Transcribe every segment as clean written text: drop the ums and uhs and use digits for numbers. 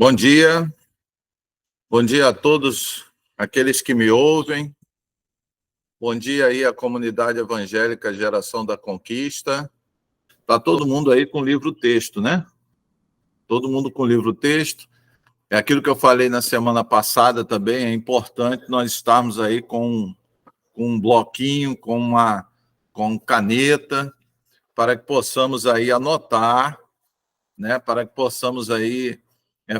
Bom dia a todos aqueles que me ouvem, bom dia aí à comunidade evangélica Geração da Conquista. Está todo mundo aí com livro-texto, né? Todo mundo com livro-texto. É aquilo que eu falei na semana passada também, é importante nós estarmos aí com um bloquinho, com caneta, para que possamos aí anotar, né? Para que possamos aí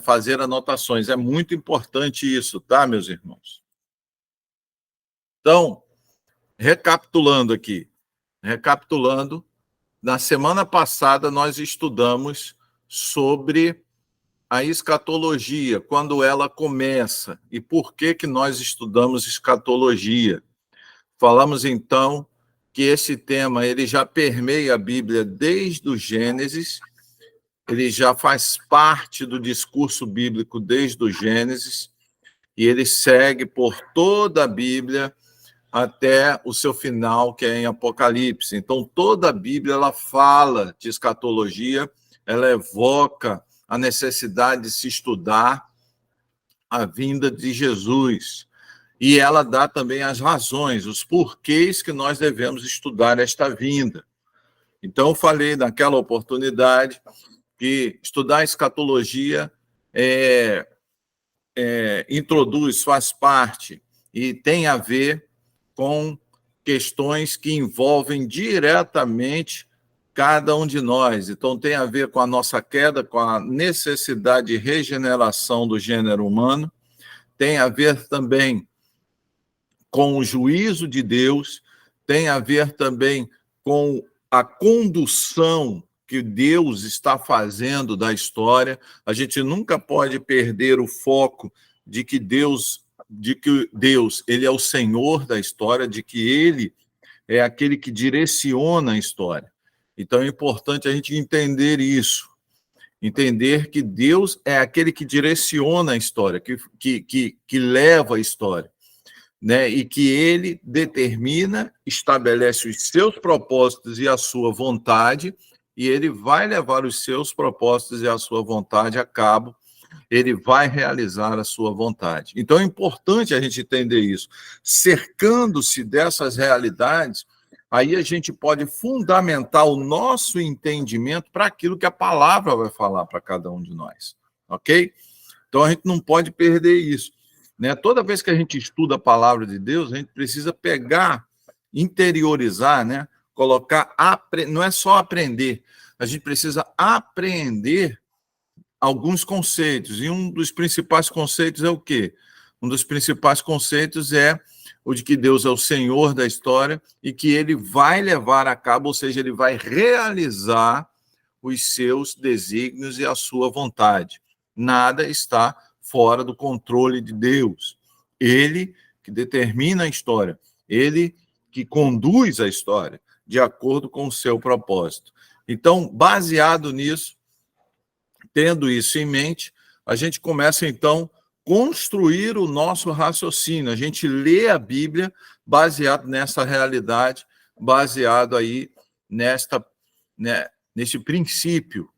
fazer anotações. É muito importante isso, tá, meus irmãos? Então, recapitulando, na semana passada nós estudamos sobre a escatologia, quando ela começa e por que nós estudamos escatologia. Falamos então que esse tema ele já permeia a Bíblia desde o Gênesis, ele já faz parte do discurso bíblico desde o Gênesis, e ele segue por toda a Bíblia até o seu final, que é em Apocalipse. Então, toda a Bíblia ela fala de escatologia, ela evoca a necessidade de se estudar a vinda de Jesus. E ela dá também as razões, os porquês que nós devemos estudar esta vinda. Então, eu falei naquela oportunidade que estudar escatologia introduz, faz parte e tem a ver com questões que envolvem diretamente cada um de nós. Então, tem a ver com a nossa queda, com a necessidade de regeneração do gênero humano, tem a ver também com o juízo de Deus, tem a ver também com a condução que Deus está fazendo da história. A gente nunca pode perder o foco de que Deus ele é o Senhor da história, de que ele é aquele que direciona a história. Então é importante a gente entender isso, entender que Deus é aquele que direciona a história, que leva a história, né? E que ele determina, estabelece os seus propósitos e a sua vontade, e ele vai levar os seus propósitos e a sua vontade a cabo, ele vai realizar a sua vontade. Então é importante a gente entender isso. Cercando-se dessas realidades, aí a gente pode fundamentar o nosso entendimento para aquilo que a palavra vai falar para cada um de nós, ok? Então a gente não pode perder isso, né? Toda vez que a gente estuda a palavra de Deus, a gente precisa pegar, interiorizar, né? Colocar, não é só aprender, a gente precisa apreender alguns conceitos, e um dos principais conceitos é o quê? Um dos principais conceitos é o de que Deus é o Senhor da história e que ele vai levar a cabo, ou seja, ele vai realizar os seus desígnios e a sua vontade. Nada está fora do controle de Deus. Ele que determina a história, ele que conduz a história de acordo com o seu propósito. Então, baseado nisso, tendo isso em mente, a gente começa, então, a construir o nosso raciocínio. A gente lê a Bíblia baseado nessa realidade, baseado aí nesse princípio.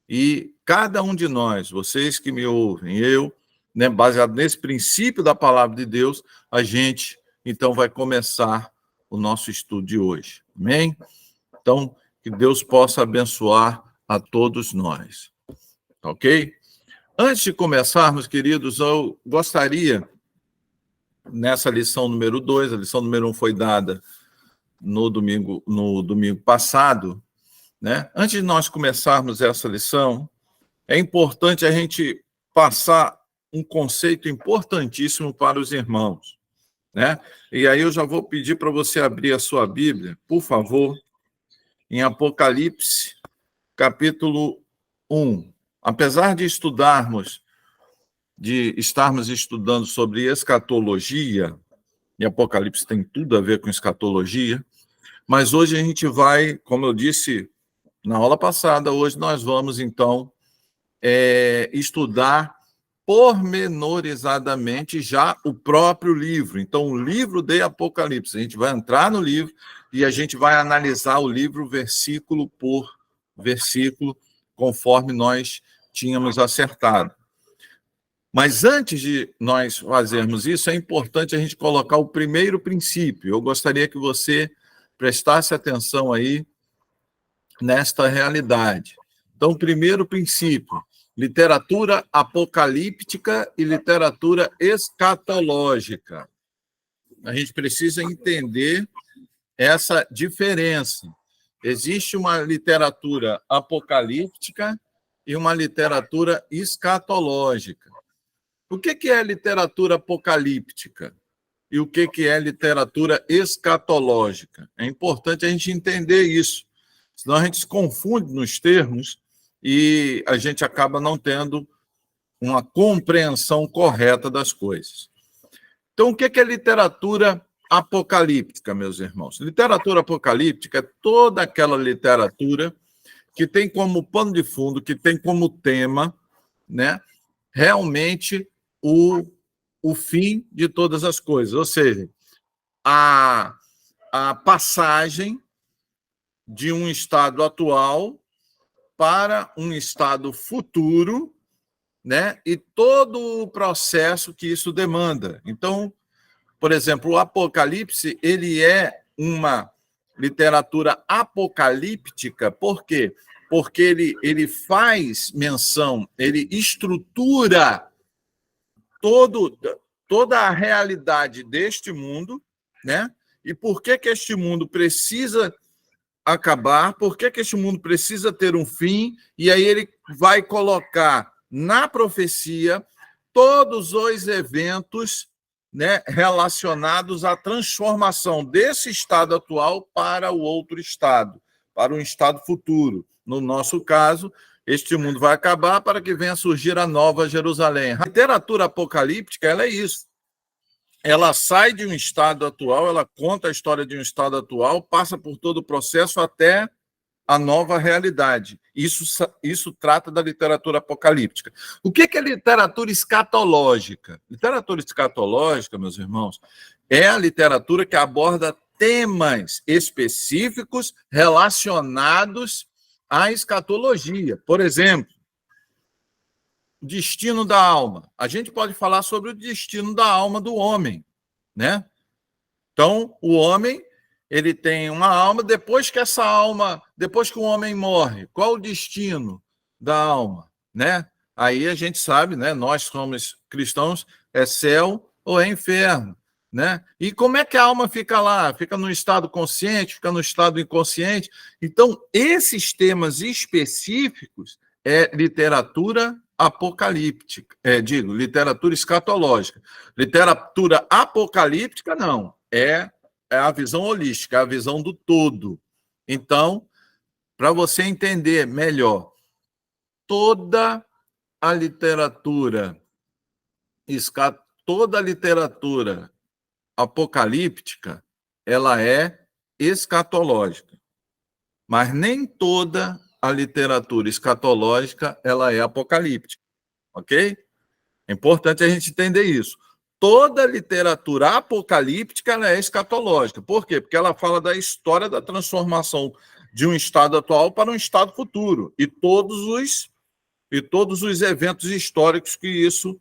E cada um de nós, vocês que me ouvem, eu, né, baseado nesse princípio da palavra de Deus, a gente, então, vai começar o nosso estudo de hoje. Amém? Então, que Deus possa abençoar a todos nós. Ok? Antes de começarmos, queridos, eu gostaria, nessa lição número 2, a lição número 1 foi dada no domingo passado, né? Antes de nós começarmos essa lição, é importante a gente passar um conceito importantíssimo para os irmãos, né? E aí eu já vou pedir para você abrir a sua Bíblia, por favor, em Apocalipse, capítulo 1. Apesar de estarmos estudando sobre escatologia, e Apocalipse tem tudo a ver com escatologia, mas hoje a gente vai, como eu disse na aula passada, hoje nós vamos, então, estudar pormenorizadamente já o próprio livro. Então, o livro de Apocalipse. A gente vai entrar no livro e a gente vai analisar o livro versículo por versículo, conforme nós tínhamos acertado. Mas antes de nós fazermos isso, é importante a gente colocar o primeiro princípio. Eu gostaria que você prestasse atenção aí nesta realidade. Então, primeiro princípio: literatura apocalíptica e literatura escatológica. A gente precisa entender essa diferença. Existe uma literatura apocalíptica e uma literatura escatológica. O que é literatura apocalíptica e o que é literatura escatológica? É importante a gente entender isso, senão a gente se confunde nos termos e a gente acaba não tendo uma compreensão correta das coisas. Então, o que é literatura apocalíptica, meus irmãos? Literatura apocalíptica é toda aquela literatura que tem como pano de fundo, que tem como tema, né, realmente o fim de todas as coisas, ou seja, a passagem de um estado atual para um estado futuro, né? E todo o processo que isso demanda. Então, por exemplo, o Apocalipse, ele é uma literatura apocalíptica, por quê? Porque ele faz menção, ele estrutura toda a realidade deste mundo, né? E por que este mundo precisa acabar, por que este mundo precisa ter um fim, e aí ele vai colocar na profecia todos os eventos, né, relacionados à transformação desse estado atual para o outro estado, para um estado futuro. No nosso caso, este mundo vai acabar para que venha surgir a nova Jerusalém. A literatura apocalíptica, ela é isso. Ela sai de um estado atual, ela conta a história de um estado atual, passa por todo o processo até a nova realidade. Isso trata da literatura apocalíptica. O que é literatura escatológica? Literatura escatológica, meus irmãos, é a literatura que aborda temas específicos relacionados à escatologia. Por exemplo, o destino da alma. A gente pode falar sobre o destino da alma do homem, né? Então, o homem, ele tem uma alma, depois que o homem morre, qual o destino da alma, né? Aí a gente sabe, né? Nós somos cristãos, é céu ou é inferno, né? E como é que a alma fica lá? Fica no estado consciente, fica no estado inconsciente? Então, esses temas específicos é literatura apocalíptica, literatura escatológica. Literatura apocalíptica, não. É a visão holística, é a visão do todo. Então, para você entender melhor, toda a literatura toda a literatura apocalíptica, ela é escatológica. Mas nem toda a literatura escatológica ela é apocalíptica, ok? É importante a gente entender isso. Toda literatura apocalíptica ela é escatológica. Por quê? Porque ela fala da história da transformação de um estado atual para um estado futuro e todos os eventos históricos que isso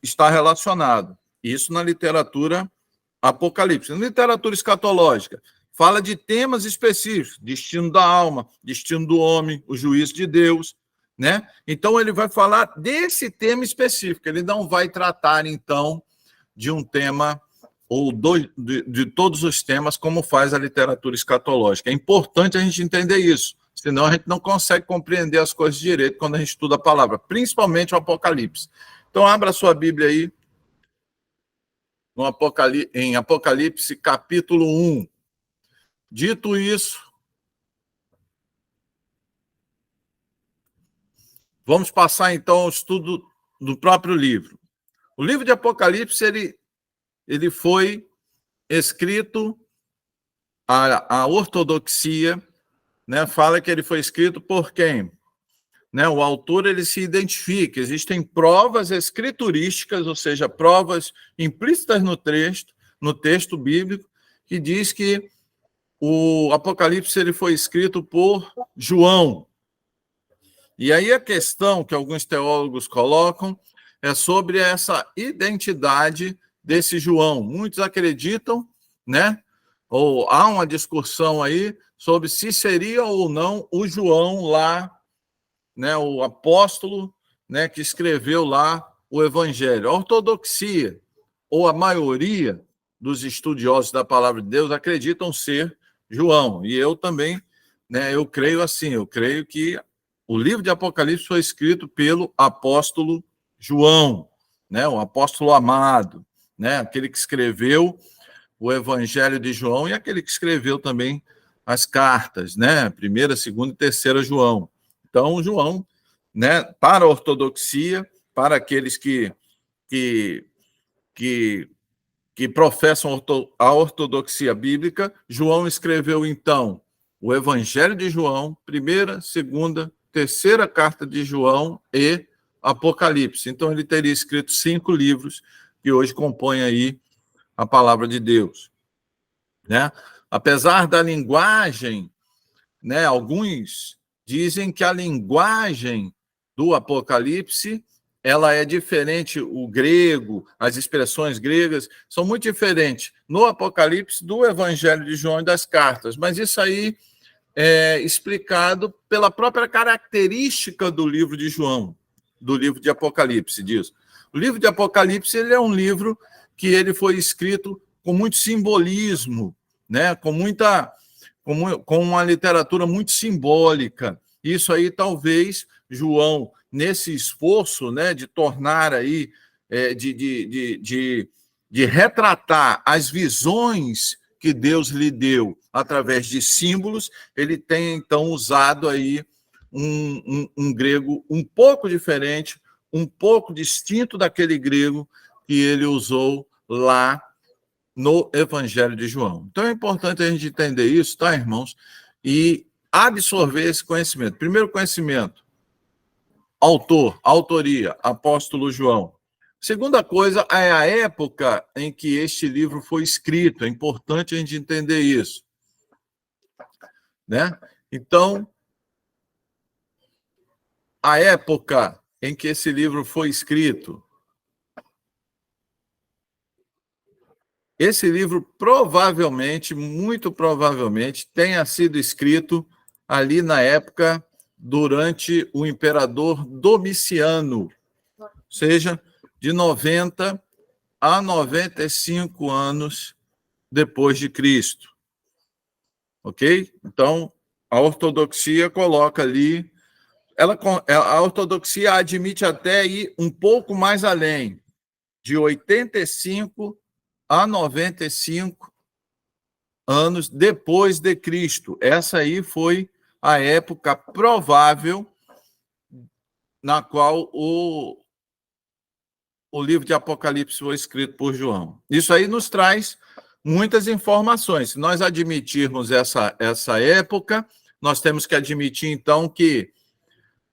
está relacionado. Isso na literatura apocalíptica. Na literatura escatológica, fala de temas específicos, destino da alma, destino do homem, o juízo de Deus, né? Então, ele vai falar desse tema específico, ele não vai tratar, então, de um tema ou de todos os temas, como faz a literatura escatológica. É importante a gente entender isso, senão a gente não consegue compreender as coisas direito quando a gente estuda a palavra, principalmente o Apocalipse. Então, abra a sua Bíblia aí, em Apocalipse, capítulo 1. Dito isso, vamos passar então ao estudo do próprio livro. O livro de Apocalipse, ele foi escrito, a ortodoxia, né, fala que ele foi escrito por quem? Né, o autor ele se identifica, existem provas escriturísticas, ou seja, provas implícitas no texto bíblico, que diz que o Apocalipse ele foi escrito por João. E aí a questão que alguns teólogos colocam é sobre essa identidade desse João. Muitos acreditam, né? Ou há uma discussão aí sobre se seria ou não o João lá, né, o apóstolo, né, que escreveu lá o Evangelho. A ortodoxia, ou a maioria dos estudiosos da palavra de Deus, acreditam ser João. E eu também, né, eu creio assim, eu creio que o livro de Apocalipse foi escrito pelo apóstolo João, né, o apóstolo amado, né, aquele que escreveu o Evangelho de João e aquele que escreveu também as cartas, né, primeira, segunda e terceira João. Então, João, né, para a ortodoxia, para aqueles que professam a ortodoxia bíblica, João escreveu, então, o Evangelho de João, primeira, segunda, terceira carta de João e Apocalipse. Então, ele teria escrito 5 livros que hoje compõem aí a palavra de Deus, né? Apesar da linguagem, né, alguns dizem que a linguagem do Apocalipse ela é diferente, o grego, as expressões gregas são muito diferentes no Apocalipse do Evangelho de João e das cartas, mas isso aí é explicado pela própria característica do livro de João, do livro de Apocalipse, diz. O livro de Apocalipse ele é um livro que ele foi escrito com muito simbolismo, né? Com uma literatura muito simbólica. Isso aí talvez João, nesse esforço, né, de tornar aí, de retratar as visões que Deus lhe deu através de símbolos, ele tem então usado aí um grego um pouco diferente, um pouco distinto daquele grego que ele usou lá no Evangelho de João. Então é importante a gente entender isso, tá, irmãos? E absorver esse conhecimento. Primeiro conhecimento, autor, autoria, apóstolo João. Segunda coisa é a época em que este livro foi escrito. É importante a gente entender isso, né? Então, a época em que esse livro foi escrito. Esse livro provavelmente, muito provavelmente, tenha sido escrito ali na época durante o imperador Domiciano, ou seja, de 90 a 95 anos depois de Cristo. Ok? Então, a ortodoxia coloca ali, a ortodoxia admite até ir um pouco mais além, de 85 a 95 anos depois de Cristo. Essa aí foi a época provável na qual o livro de Apocalipse foi escrito por João. Isso aí nos traz muitas informações. Se nós admitirmos essa época, nós temos que admitir, então, que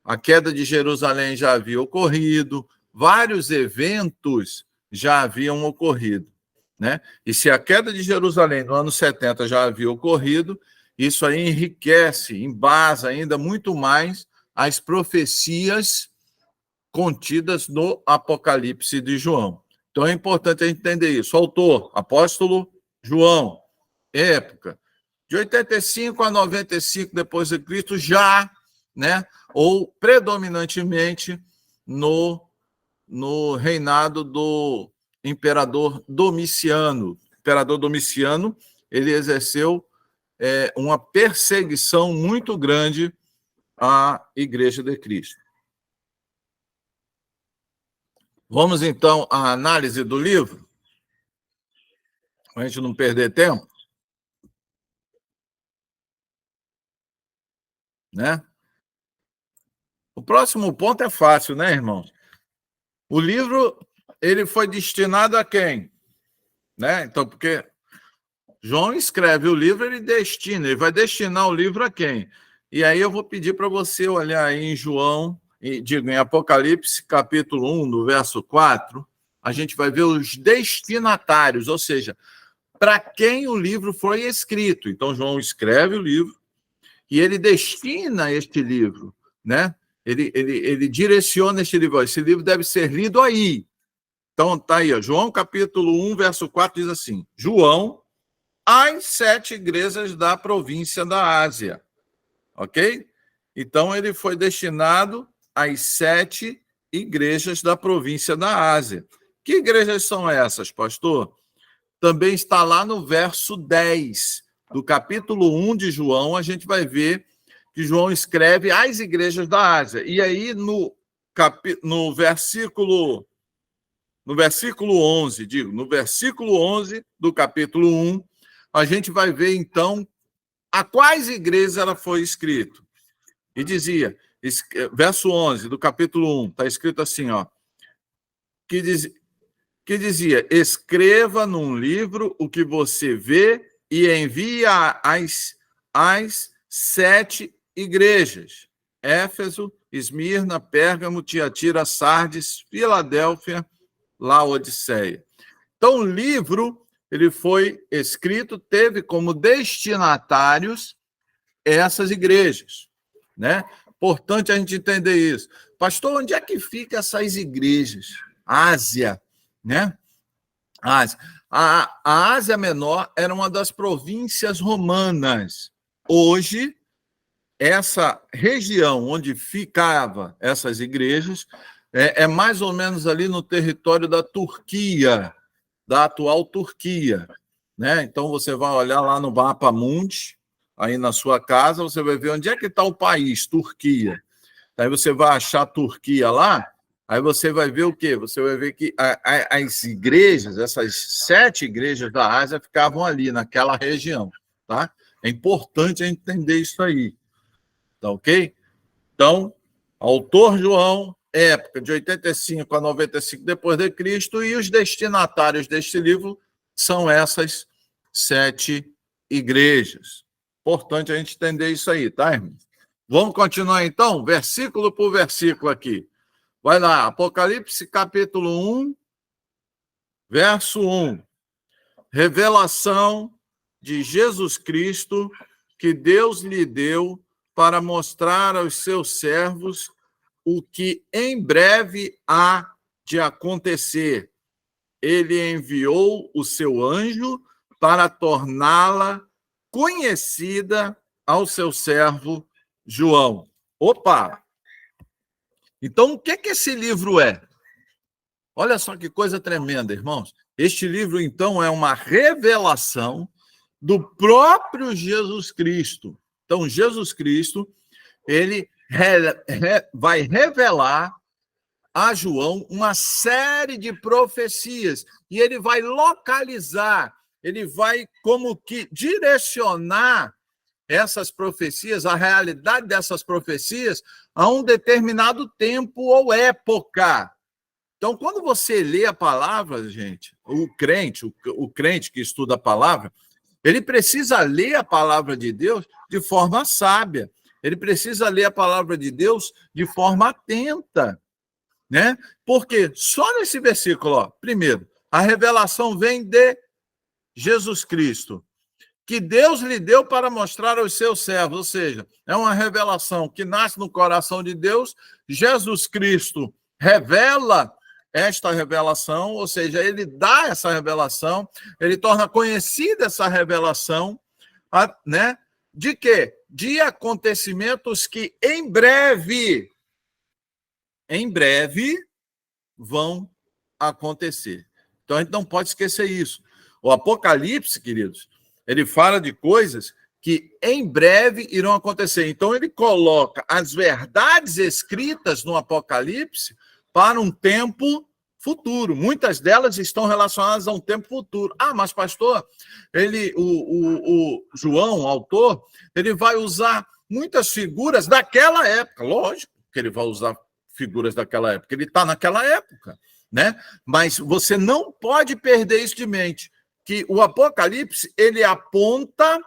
a queda de Jerusalém já havia ocorrido, vários eventos já haviam ocorrido, né? E se a queda de Jerusalém no ano 70 já havia ocorrido, isso aí enriquece, embasa ainda muito mais as profecias contidas no Apocalipse de João. Então é importante a gente entender isso. Autor, apóstolo João, época de 85 a 95 depois de Cristo, já, né, ou predominantemente no reinado do imperador Domiciano. O imperador Domiciano, ele exerceu uma perseguição muito grande à Igreja de Cristo. Vamos, então, à análise do livro, para a gente não perder tempo, né? O próximo ponto é fácil, né, irmãos? O livro, ele foi destinado a quem? Né? Então, porque João escreve o livro, ele vai destinar o livro a quem? E aí eu vou pedir para você olhar aí em João, em Apocalipse, capítulo 1, no verso 4, a gente vai ver os destinatários, ou seja, para quem o livro foi escrito. Então, João escreve o livro e ele destina este livro, né? ele direciona este livro. Esse livro deve ser lido aí. Então, está aí, ó, João capítulo 1, verso 4, diz assim: João, às 7 igrejas da província da Ásia. Ok? Então, ele foi destinado às 7 igrejas da província da Ásia. Que igrejas são essas, pastor? Também está lá no verso 10 do capítulo 1 de João, a gente vai ver que João escreve às igrejas da Ásia. E aí, no versículo 11, no versículo 11 do capítulo 1, a gente vai ver, então, a quais igrejas ela foi escrito. E dizia, verso 11 do capítulo 1, está escrito assim, ó, que dizia, escreva num livro o que você vê e envie às 7 igrejas: Éfeso, Esmirna, Pérgamo, Tiatira, Sardes, Filadélfia, Laodiceia. Então, o livro, ele foi escrito, teve como destinatários essas igrejas, né? Importante a gente entender isso. Pastor, onde é que ficam essas igrejas? Ásia, né? Ásia. A Ásia Menor era uma das províncias romanas. Hoje, essa região onde ficavam essas igrejas é mais ou menos ali no território da Turquia, da atual Turquia, né? Então, você vai olhar lá no mapa mundi, aí na sua casa, você vai ver onde é que está o país, Turquia. Aí você vai achar a Turquia lá, aí você vai ver o quê? Você vai ver que as igrejas, essas 7 igrejas da Ásia, ficavam ali, naquela região, tá? É importante a gente entender isso aí, tá ok? Então, autor João, época de 85 a 95 depois de Cristo, e os destinatários deste livro são essas 7 igrejas. Importante a gente entender isso aí, tá, irmão? Vamos continuar, então, versículo por versículo aqui. Vai lá, Apocalipse, capítulo 1, verso 1. Revelação de Jesus Cristo, que Deus lhe deu para mostrar aos seus servos o que em breve há de acontecer. Ele enviou o seu anjo para torná-la conhecida ao seu servo João. Opa! Então, o que esse livro é? Olha só que coisa tremenda, irmãos. Este livro, então, é uma revelação do próprio Jesus Cristo. Então, Jesus Cristo, ele vai revelar a João uma série de profecias e ele vai localizar, ele vai como que direcionar essas profecias, a realidade dessas profecias, a um determinado tempo ou época. Então, quando você lê a palavra, gente, o crente que estuda a palavra, ele precisa ler a palavra de Deus de forma sábia. Ele precisa ler a palavra de Deus de forma atenta, né? Porque só nesse versículo, ó, primeiro, a revelação vem de Jesus Cristo, que Deus lhe deu para mostrar aos seus servos, ou seja, é uma revelação que nasce no coração de Deus. Jesus Cristo revela esta revelação, ou seja, ele dá essa revelação, ele torna conhecida essa revelação, né? De quê? De acontecimentos que em breve vão acontecer. Então, a gente não pode esquecer isso. O Apocalipse, queridos, ele fala de coisas que em breve irão acontecer. Então, ele coloca as verdades escritas no Apocalipse para um tempo futuro. Muitas delas estão relacionadas a um tempo futuro. Ah, mas pastor, o João, o autor, ele vai usar muitas figuras daquela época. Lógico que ele vai usar figuras daquela época. Ele está naquela época, né? Mas você não pode perder isso de mente, que o Apocalipse, ele aponta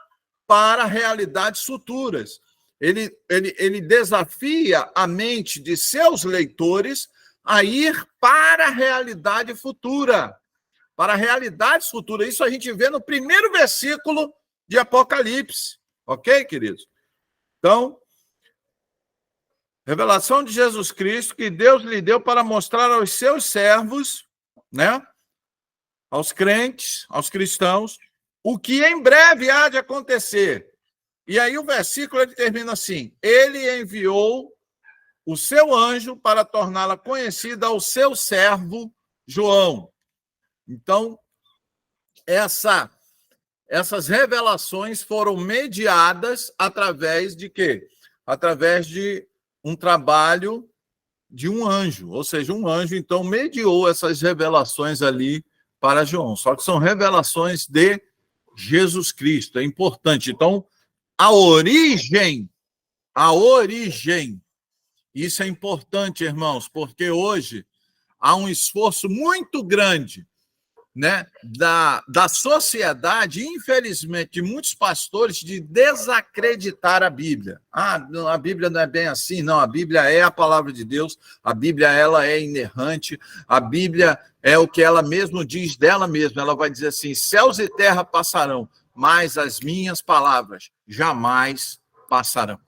para realidades futuras. Ele desafia a mente de seus leitores a ir para a realidade futura, para realidades futuras. Isso a gente vê no primeiro versículo de Apocalipse. Ok, queridos? Então, Revelação de Jesus Cristo que Deus lhe deu para mostrar aos seus servos, né? Aos crentes, aos cristãos, o que em breve há de acontecer. E aí o versículo ele termina assim: ele enviou o seu anjo para torná-la conhecida ao seu servo João. Então, essas revelações foram mediadas através de quê? Através de um trabalho de um anjo, ou seja, um anjo, então, mediou essas revelações ali para João. Só que são revelações de Jesus Cristo, é importante. Então, a origem, isso é importante, irmãos, porque hoje há um esforço muito grande, né, da sociedade, infelizmente, de muitos pastores, de desacreditar a Bíblia. A Bíblia não é bem assim, não. A Bíblia é a palavra de Deus, a Bíblia ela é inerrante, a Bíblia é o que ela mesmo diz dela mesma. Ela vai dizer assim: céus e terra passarão, mas as minhas palavras jamais passarão.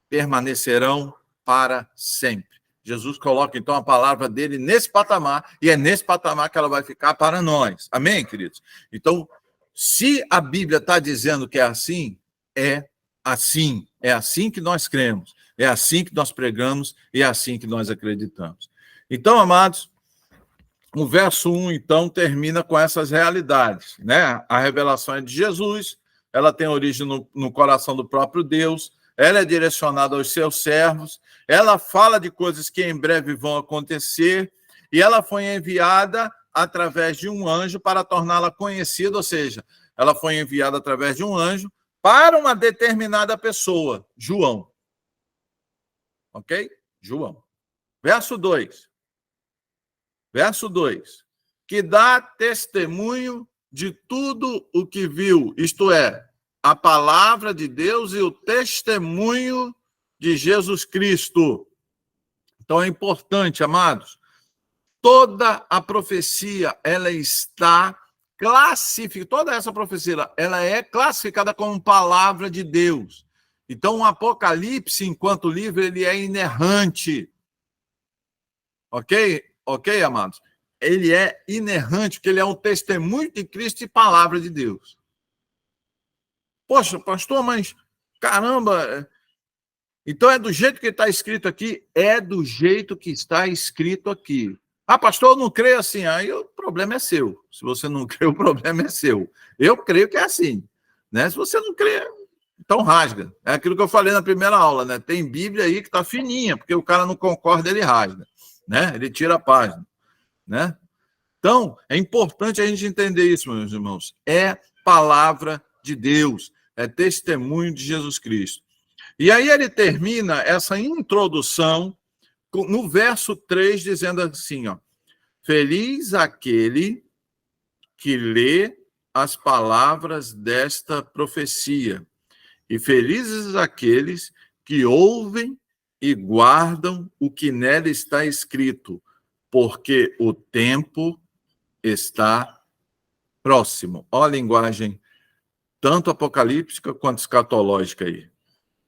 Permanecerão para sempre. Jesus coloca, então, a palavra dele nesse patamar, e é nesse patamar que ela vai ficar para nós. Amém, queridos? Então, se a Bíblia está dizendo que é assim que nós cremos, é assim que nós pregamos, e é assim que nós acreditamos. Então, amados, o verso 1, então, termina com essas realidades, né? A revelação é de Jesus, ela tem origem no coração do próprio Deus, ela é direcionada aos seus servos, ela fala de coisas que em breve vão acontecer, e ela foi enviada através de um anjo para torná-la conhecida, ou seja, ela foi enviada através de um anjo para uma determinada pessoa, João. Ok? João. Verso 2. Que dá testemunho de tudo o que viu, isto é, a palavra de Deus e o testemunho de Jesus Cristo. Então é importante, amados, toda a profecia, ela está classificada, toda essa profecia, ela é classificada como palavra de Deus. Então o Apocalipse, enquanto livro, ele é inerrante. Ok, amados? Ele é inerrante, porque ele é um testemunho de Cristo e palavra de Deus. Poxa, pastor, mas caramba, então é do jeito que está escrito aqui? É do jeito que está escrito aqui. Pastor, eu não creio assim. Aí o problema é seu. Se você não crê, o problema é seu. Eu creio que é assim, né? Se você não crê, então rasga. É aquilo que eu falei na primeira aula, né? Tem Bíblia aí que está fininha, porque o cara não concorda, ele rasga, né? Ele tira a página, né? Então, é importante a gente entender isso, meus irmãos. É palavra de Deus, é testemunho de Jesus Cristo. E aí ele termina essa introdução no verso 3, dizendo assim, ó: feliz aquele que lê as palavras desta profecia, e felizes aqueles que ouvem e guardam o que nela está escrito, porque o tempo está próximo. Olha a linguagem tanto apocalíptica quanto escatológica aí.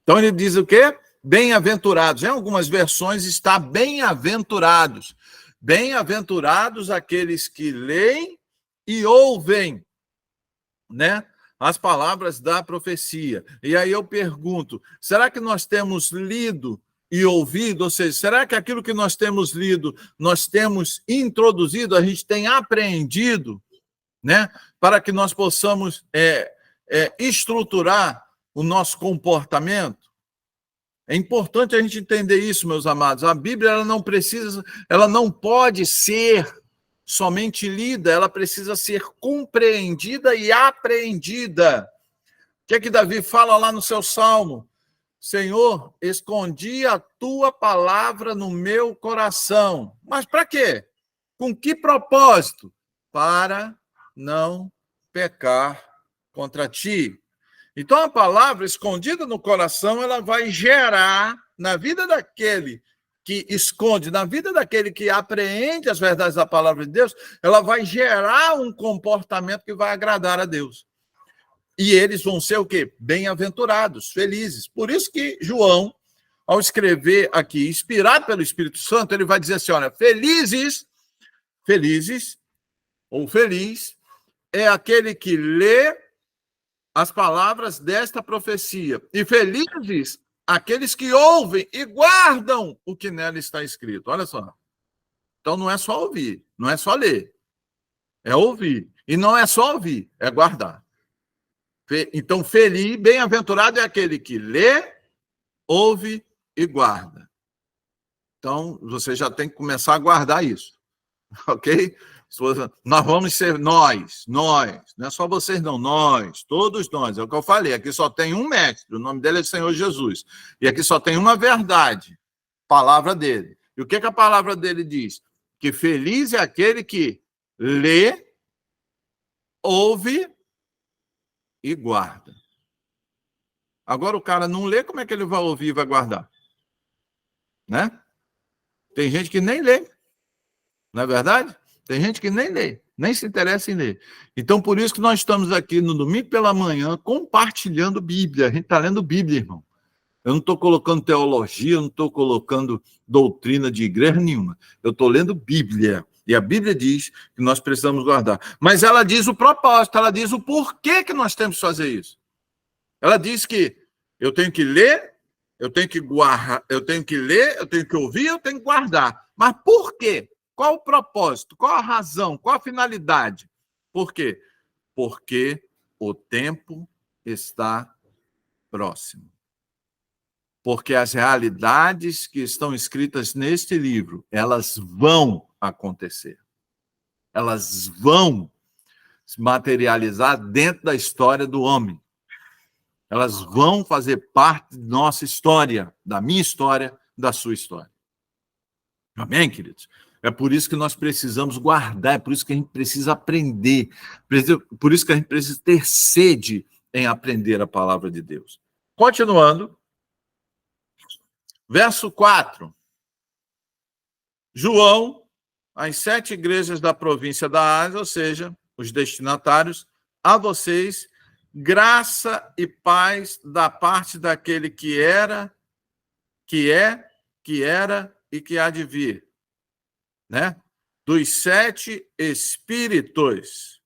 Então ele diz o quê? Bem-aventurados. Em algumas versões está bem-aventurados. Bem-aventurados aqueles que leem e ouvem, né, as palavras da profecia. E aí eu pergunto, será que nós temos lido e ouvido? Ou seja, será que aquilo que nós temos lido, nós temos introduzido, a gente tem apreendido, né, para que nós possamos estruturar o nosso comportamento? É importante a gente entender isso, meus amados. A Bíblia ela não pode ser somente lida, ela precisa ser compreendida e apreendida. O que é que Davi fala lá no seu salmo? Senhor, escondi a tua palavra no meu coração. Mas para quê? Com que propósito? Para não pecar contra ti. Então, a palavra escondida no coração, ela vai gerar na vida daquele que esconde, na vida daquele que apreende as verdades da palavra de Deus, ela vai gerar um comportamento que vai agradar a Deus. E eles vão ser o quê? Bem-aventurados, felizes. Por isso que João, ao escrever aqui, inspirado pelo Espírito Santo, ele vai dizer assim, olha, felizes, ou feliz, é aquele que lê as palavras desta profecia. E felizes aqueles que ouvem e guardam o que nela está escrito. Olha só. Então não é só ouvir, não é só ler. É ouvir. E não é só ouvir, é guardar. Então, feliz, bem-aventurado é aquele que lê, ouve e guarda. Então, você já tem que começar a guardar isso. Ok? Nós vamos ser nós, não é só vocês não, todos nós, é o que eu falei, aqui só tem um mestre, o nome dele é Senhor Jesus, e aqui só tem uma verdade, palavra dele. E o que a palavra dele diz? Que feliz é aquele que lê, ouve e guarda. Agora o cara não lê, como é que ele vai ouvir e vai guardar? Né? Tem gente que nem lê, não é verdade? Tem gente que nem lê, nem se interessa em ler. Então, por isso que nós estamos aqui no domingo pela manhã compartilhando Bíblia. A gente está lendo Bíblia, irmão. Eu não estou colocando teologia, eu não estou colocando doutrina de igreja nenhuma. Eu estou lendo Bíblia. E a Bíblia diz que nós precisamos guardar. Mas ela diz o propósito, ela diz o porquê que nós temos que fazer isso. Ela diz que eu tenho que ler, eu tenho que guardar, eu tenho que ler, eu tenho que ouvir, eu tenho que guardar. Mas por quê? Qual o propósito? Qual a razão? Qual a finalidade? Por quê? Porque o tempo está próximo. Porque as realidades que estão escritas neste livro, elas vão acontecer. Elas vão se materializar dentro da história do homem. Elas vão fazer parte da nossa história, da minha história, da sua história. Amém, queridos? É por isso que nós precisamos guardar, é por isso que a gente precisa aprender, por isso que a gente precisa ter sede em aprender a palavra de Deus. Continuando, verso 4. João, às 7 igrejas da província da Ásia, ou seja, os destinatários, a vocês, graça e paz da parte daquele que era, que é, que era e que há de vir. Né? Dos 7 espíritos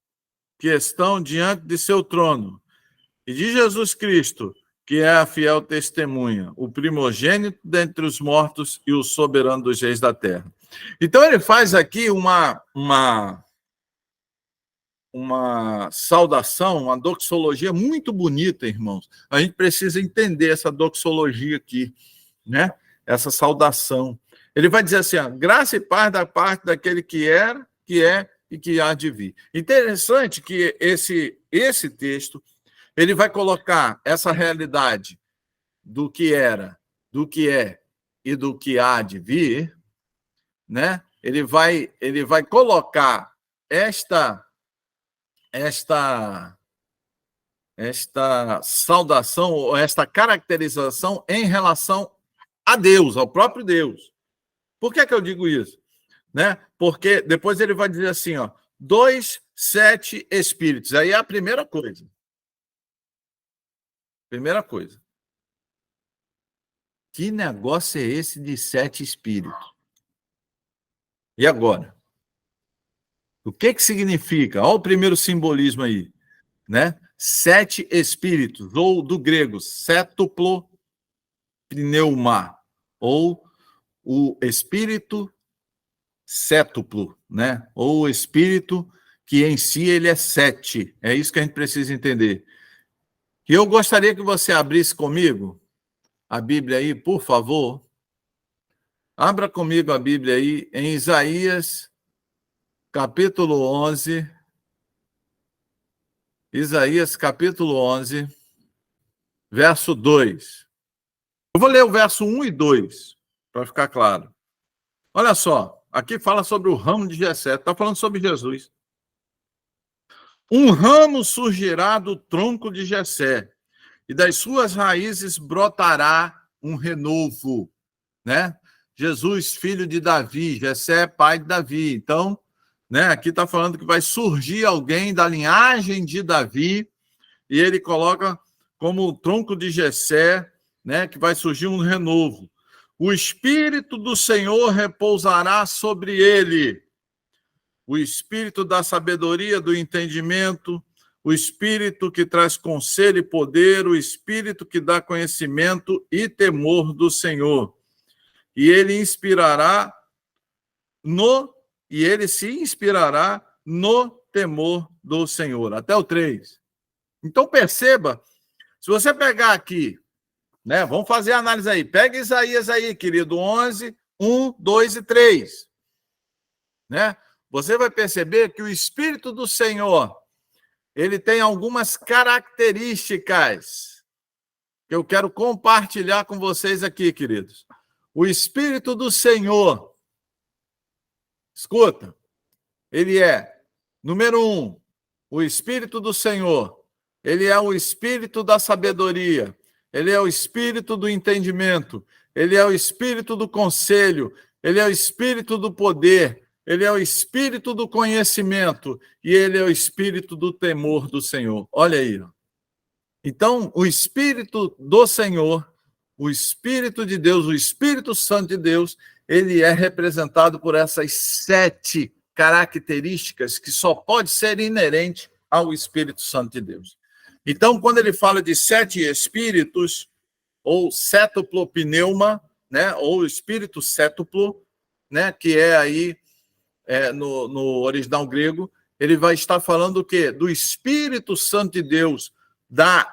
que estão diante de seu trono, e de Jesus Cristo, que é a fiel testemunha, o primogênito dentre os mortos e o soberano dos reis da terra. Então ele faz aqui uma saudação, uma doxologia muito bonita, irmãos. A gente precisa entender essa doxologia aqui, né? Essa saudação. Ele vai dizer assim, ó, graça e paz da parte daquele que era, que é e que há de vir. Interessante que esse texto, ele vai colocar essa realidade do que era, do que é e do que há de vir, né? Ele vai colocar esta saudação, ou esta caracterização em relação a Deus, ao próprio Deus. Por que eu digo isso? Né? Porque depois ele vai dizer assim, ó, 2, 7 espíritos. Aí é a primeira coisa. Primeira coisa. Que negócio é esse de 7 espíritos? E agora? O que significa? Olha o primeiro simbolismo aí, né? 7 espíritos, ou do grego, sétuplo pneuma, ou o espírito sétuplo, né? Ou o espírito que em si ele é 7. É isso que a gente precisa entender. E eu gostaria que você abrisse comigo a Bíblia aí, por favor. Abra comigo a Bíblia aí em Isaías, capítulo 11. Isaías, capítulo 11, verso 2. Eu vou ler o verso 1 e 2, para ficar claro. Olha só, aqui fala sobre o ramo de Jessé, está falando sobre Jesus. Um ramo surgirá do tronco de Jessé, e das suas raízes brotará um renovo, né? Jesus, filho de Davi, Jessé, pai de Davi. Então, né, aqui está falando que vai surgir alguém da linhagem de Davi, e ele coloca como o tronco de Jessé, né, que vai surgir um renovo. O Espírito do Senhor repousará sobre ele. O Espírito da sabedoria, do entendimento, o Espírito que traz conselho e poder, o Espírito que dá conhecimento e temor do Senhor. E ele se inspirará no temor do Senhor. Até o 3. Então perceba, se você pegar aqui, né, vamos fazer a análise aí. Pega Isaías aí, querido, 11, 1, 2 e 3. Né? Você vai perceber que o Espírito do Senhor, ele tem algumas características que eu quero compartilhar com vocês aqui, queridos. O Espírito do Senhor, escuta, ele é, número 1, o Espírito do Senhor, ele é o Espírito da sabedoria, ele é o Espírito do entendimento, ele é o Espírito do conselho, ele é o Espírito do poder, ele é o Espírito do conhecimento e ele é o Espírito do temor do Senhor. Olha aí. Então, o Espírito do Senhor, o Espírito de Deus, o Espírito Santo de Deus, ele é representado por essas 7 características que só pode ser inerente ao Espírito Santo de Deus. Então, quando ele fala de 7 espíritos, ou sétuplo pneuma, né, ou espírito sétuplo, né, que é aí no original grego, ele vai estar falando o quê? Do Espírito Santo de Deus, da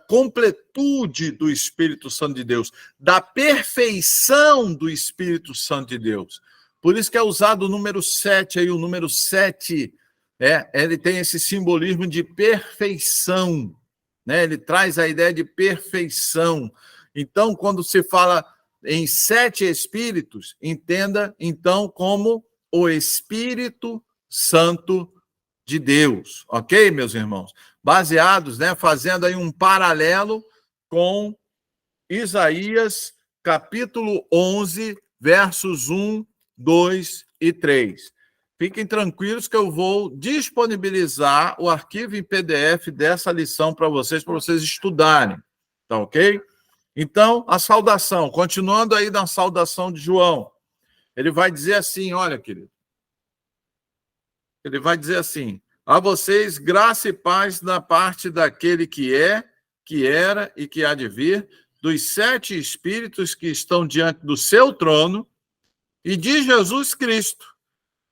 completude do Espírito Santo de Deus, da perfeição do Espírito Santo de Deus. Por isso que é usado o número 7 aí, o número 7, ele tem esse simbolismo de perfeição, né? Ele traz a ideia de perfeição. Então, quando se fala em 7 espíritos, entenda, então, como o Espírito Santo de Deus. Ok, meus irmãos? Baseados, né, fazendo aí um paralelo com Isaías, capítulo 11, versos 1, 2 e 3. Fiquem tranquilos que eu vou disponibilizar o arquivo em PDF dessa lição para vocês estudarem. Tá ok? Então, a saudação, continuando aí na saudação de João, ele vai dizer assim, olha, querido, ele vai dizer assim, a vocês graça e paz da parte daquele que é, que era e que há de vir, dos 7 espíritos que estão diante do seu trono e de Jesus Cristo,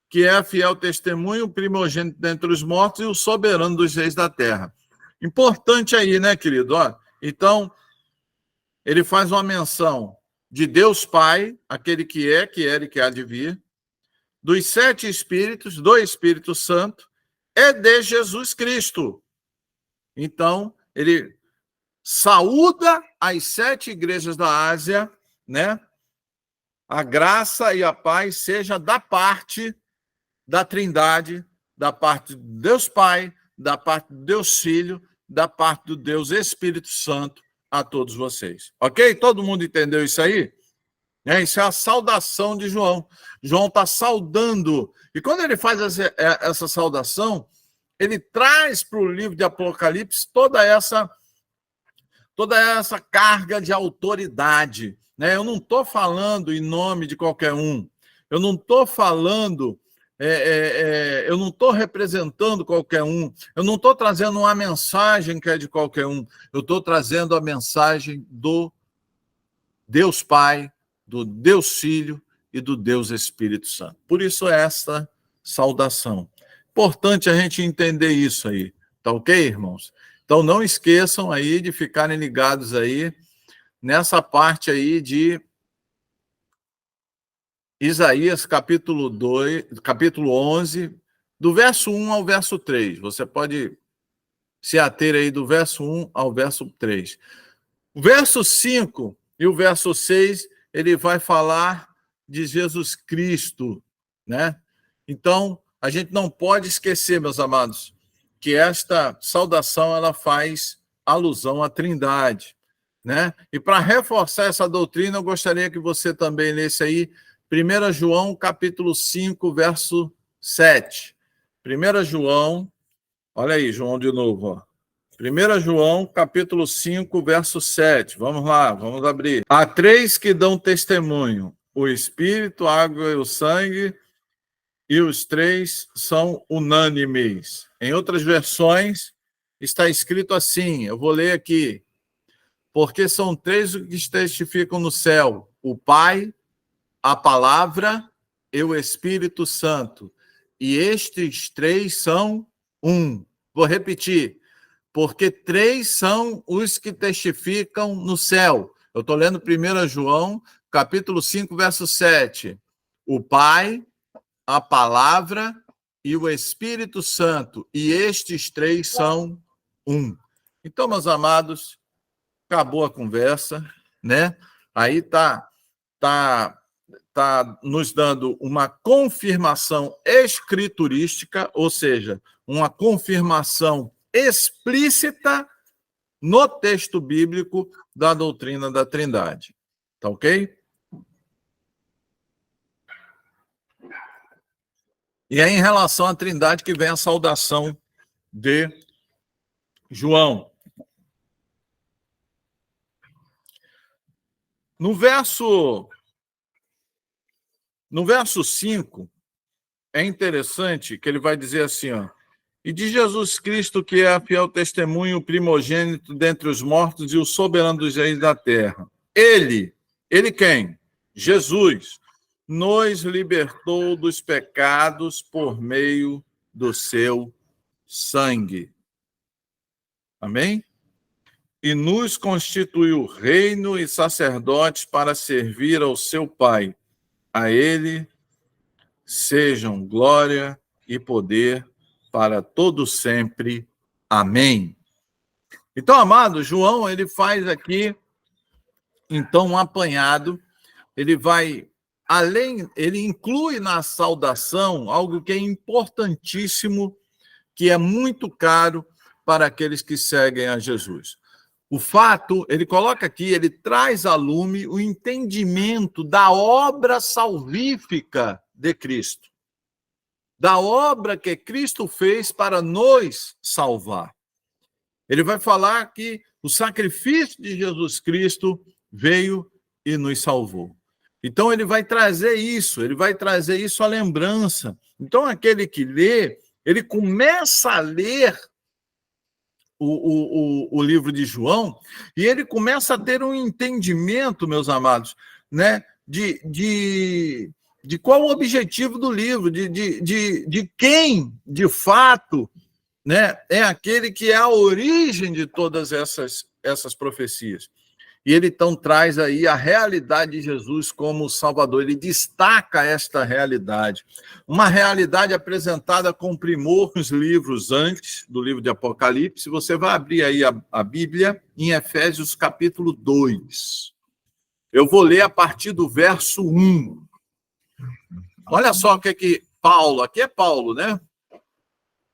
que é a fiel testemunho, o primogênito dentre os mortos e o soberano dos reis da terra. Importante aí, né, querido? Ó, então, ele faz uma menção de Deus Pai, aquele que é, que era e que há de vir, dos 7 espíritos, do Espírito Santo, é de Jesus Cristo. Então, ele saúda as 7 igrejas da Ásia, né? A graça e a paz seja da parte da Trindade, da parte de Deus Pai, da parte de Deus Filho, da parte do Deus Espírito Santo a todos vocês. Ok? Todo mundo entendeu isso aí? Isso é a saudação de João. João está saudando. E quando ele faz essa saudação, ele traz para o livro de Apocalipse toda essa carga de autoridade. Né? Eu não estou falando em nome de qualquer um. Eu não estou falando, eu não estou representando qualquer um. Eu não estou trazendo uma mensagem que é de qualquer um. Eu estou trazendo a mensagem do Deus Pai, do Deus Filho e do Deus Espírito Santo. Por isso, essa saudação. Importante a gente entender isso aí. Tá ok, irmãos? Então, não esqueçam aí de ficarem ligados aí nessa parte aí de Isaías, capítulo 11, do verso 1 ao verso 3. Você pode se ater aí do verso 1 ao verso 3. O verso 5 e o verso 6, ele vai falar de Jesus Cristo, né? Então, a gente não pode esquecer, meus amados, que esta saudação ela faz alusão à Trindade, né? E para reforçar essa doutrina, eu gostaria que você também lesse aí 1 João, capítulo 5, verso 7. 1 João, olha aí, João de novo, ó. 1 João, capítulo 5, verso 7. Vamos lá, vamos abrir. Há três que dão testemunho: o Espírito, a água e o sangue, e os três são unânimes. Em outras versões, está escrito assim, eu vou ler aqui. Porque são três os que testificam no céu: o Pai, a Palavra e o Espírito Santo. E estes três são um. Vou repetir. Porque três são os que testificam no céu. Eu estou lendo 1 João, capítulo 5, verso 7. O Pai, a Palavra e o Espírito Santo. E estes três são um. Então, meus amados, acabou a conversa, né? Aí tá nos dando uma confirmação escriturística, ou seja, uma confirmação explícita no texto bíblico da doutrina da Trindade. Tá ok? E é em relação à Trindade que vem a saudação de João. No verso 5, é interessante que ele vai dizer assim, ó, e de Jesus Cristo, que é a fiel testemunho, o primogênito dentre os mortos e o soberano dos reis da terra. Ele quem? Jesus, nos libertou dos pecados por meio do seu sangue. Amém? E nos constituiu reino e sacerdotes para servir ao seu Pai. A ele sejam glória e poder para todo sempre. Amém. Então, amado, João, ele faz aqui, então, um apanhado, ele vai, ele inclui na saudação algo que é importantíssimo, que é muito caro para aqueles que seguem a Jesus. O fato, ele coloca aqui, ele traz a lume o entendimento da obra salvífica de Cristo, da obra que Cristo fez para nos salvar. Ele vai falar que o sacrifício de Jesus Cristo veio e nos salvou. Então, ele vai trazer isso à lembrança. Então, aquele que lê, ele começa a ler o livro de João, e ele começa a ter um entendimento, meus amados, né, de qual o objetivo do livro, de quem, de fato, né, é aquele que é a origem de todas essas profecias. E ele, então, traz aí a realidade de Jesus como Salvador. Ele destaca esta realidade. Uma realidade apresentada com primor nos livros antes do livro de Apocalipse. Você vai abrir aí a Bíblia em Efésios capítulo 2. Eu vou ler a partir do verso 1. Olha só o que Paulo, aqui é Paulo, né?